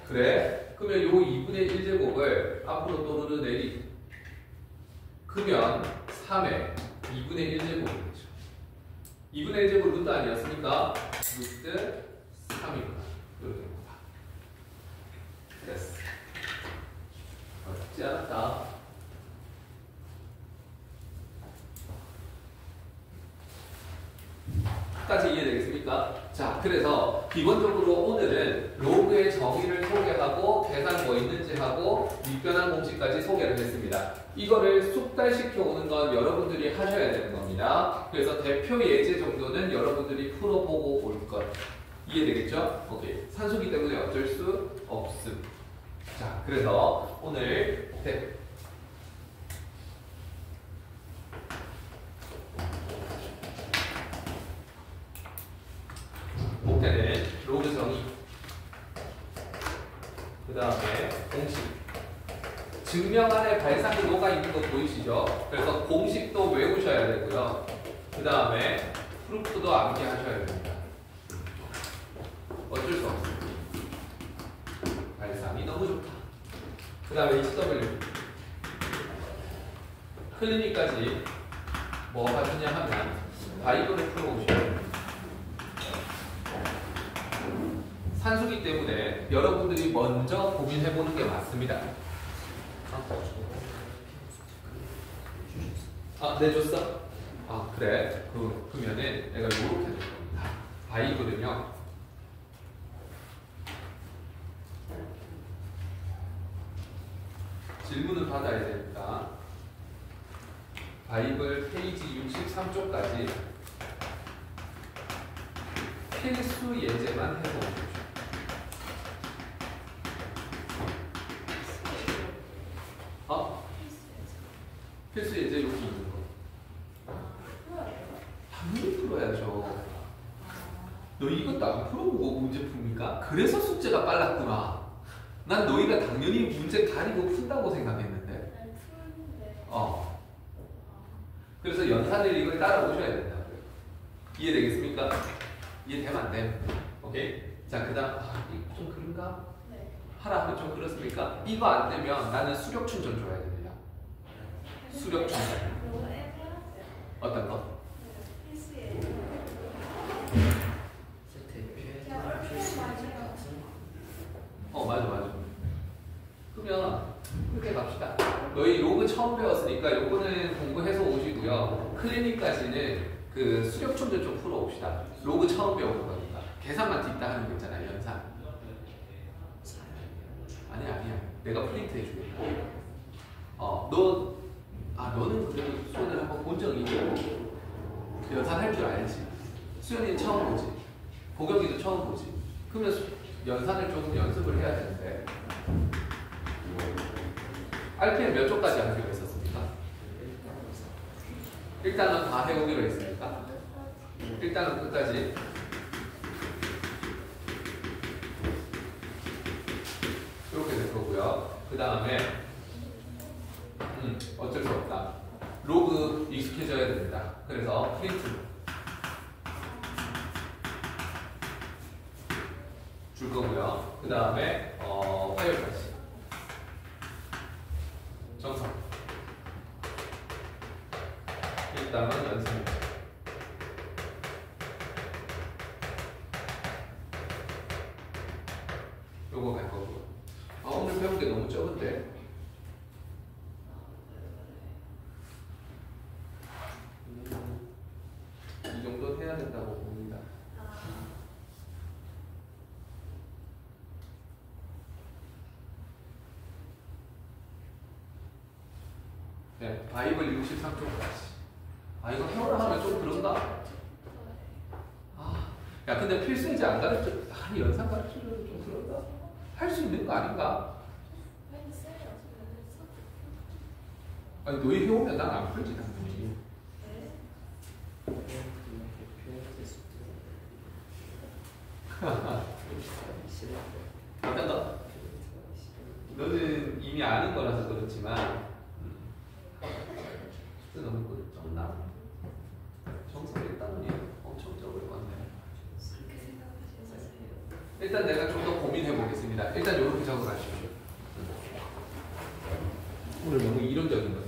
그래? 그러면 요 2분의 1제곱을 앞으로 또르르 내리. 그러면 3의 2분의 1제곱이죠. 2분의 1제곱 루트 아니었습니까? 루트 3이구나. 이렇게 됩니다. 됐어. 어렵지 않았다. 까지 이해되겠습니까? 자, 그래서 기본적으로 오늘은 로그의 정의를 소개하고 계산 뭐 있는지 하고 밑변환 공식까지 소개를 했습니다. 이거를 숙달시켜 오는 건 여러분들이 하셔야 되는 겁니다. 그래서 대표 예제 정도는 여러분들이 풀어보고 올 것. 이해되겠죠? 오케이. 산수기 때문에 어쩔 수 없음. 자, 그래서 오늘 목표는 로그 정의, 그 다음에 공식. 증명 안에 발상이 녹아 있는 거 보이시죠? 그래서 공식도 외우셔야 되고요. 그 다음에 프루프도 암기하셔야 됩니다. 어쩔 수 없습니다. 발상이 너무 좋다. 그 다음에 HW. 클리닉까지 뭐 하시냐 하면 바이브를 풀어오셔야 됩니다. 산수기 때문에 여러분들이 먼저 고민해보는 게 맞습니다. 내줬어? 그래. 그러면은 내가 이렇게 될 겁니다. 바이블은요, 질문을 받아야 되니까 바이블 페이지 63쪽까지 필수 예제만 해보십시오. 필수 예제 여기 있는 거. 당연히 풀어야죠. 너 이것도 안 풀어보고 문제 풉니까? 그래서 숙제가 빨랐구나. 난 너희가 당연히 문제 가리고 푼다고 생각했는데. 그래서 연산을 이걸 따라오셔야 된다고요. 이해되겠습니까? 이해되면 안 돼요. 오케이? 자, 그 다음, 이거 좀 그런가? 네. 하라 하면 좀 그렇습니까? 이거 안 되면 나는 수력 충전 줘야 됩니다. 수력 충전. 어떤 거? 맞아. 그러면 그렇게 갑시다. 너희 로그 처음 배웠으니까 요거는 공부해서 오시고요. 클리닉까지는 그 수력 충전 좀 풀어봅시다. 로그 처음 배우는 거니까. 계산만 뒷다 하는 거 있잖아요. 연산. 아니야. 내가 프린트 해주겠다. 너는 그래도 수연을 한번 본 적이 있고 연산할 줄 알지. 수연이는 처음 보지. 보경이도 처음 보지. 그러면 연산을 좀 연습을 해야 되는데 RPM 몇 쪽까지 하기로 했었습니까? 일단은 다 해오기로 했으니까 일단은 끝까지. 이렇게 될 거고요. 그 다음에 어쩔 수 없다. 로그 익숙해져야 됩니다. 그래서 프린트. 줄 거고요. 그 다음에 화요일까지 정석. 일단은 연습. 요거 갈 거고요. 오늘 배운 게 너무 적은데. 이 정도 해야 된다고 봅니다. 네, 바이블 63쪽까지. 이거 해오라 하면 좀 그런가? 야, 근데 필수이지 안 가르쳐. 아니, 연상 가르쳐줘도 좀 그런가? 할 수 있는 거 아닌가? 아니, 너희 해오면 난 안 풀지, 당연히. 맞다. 너는 이미 아는 거라서 그렇지만 너무 좁나? 정석 일단은 엄청 적을 건데. 일단 내가 좀 더 고민해 보겠습니다. 일단 이렇게 적어가십시오. 오늘 너무 이론적인 거.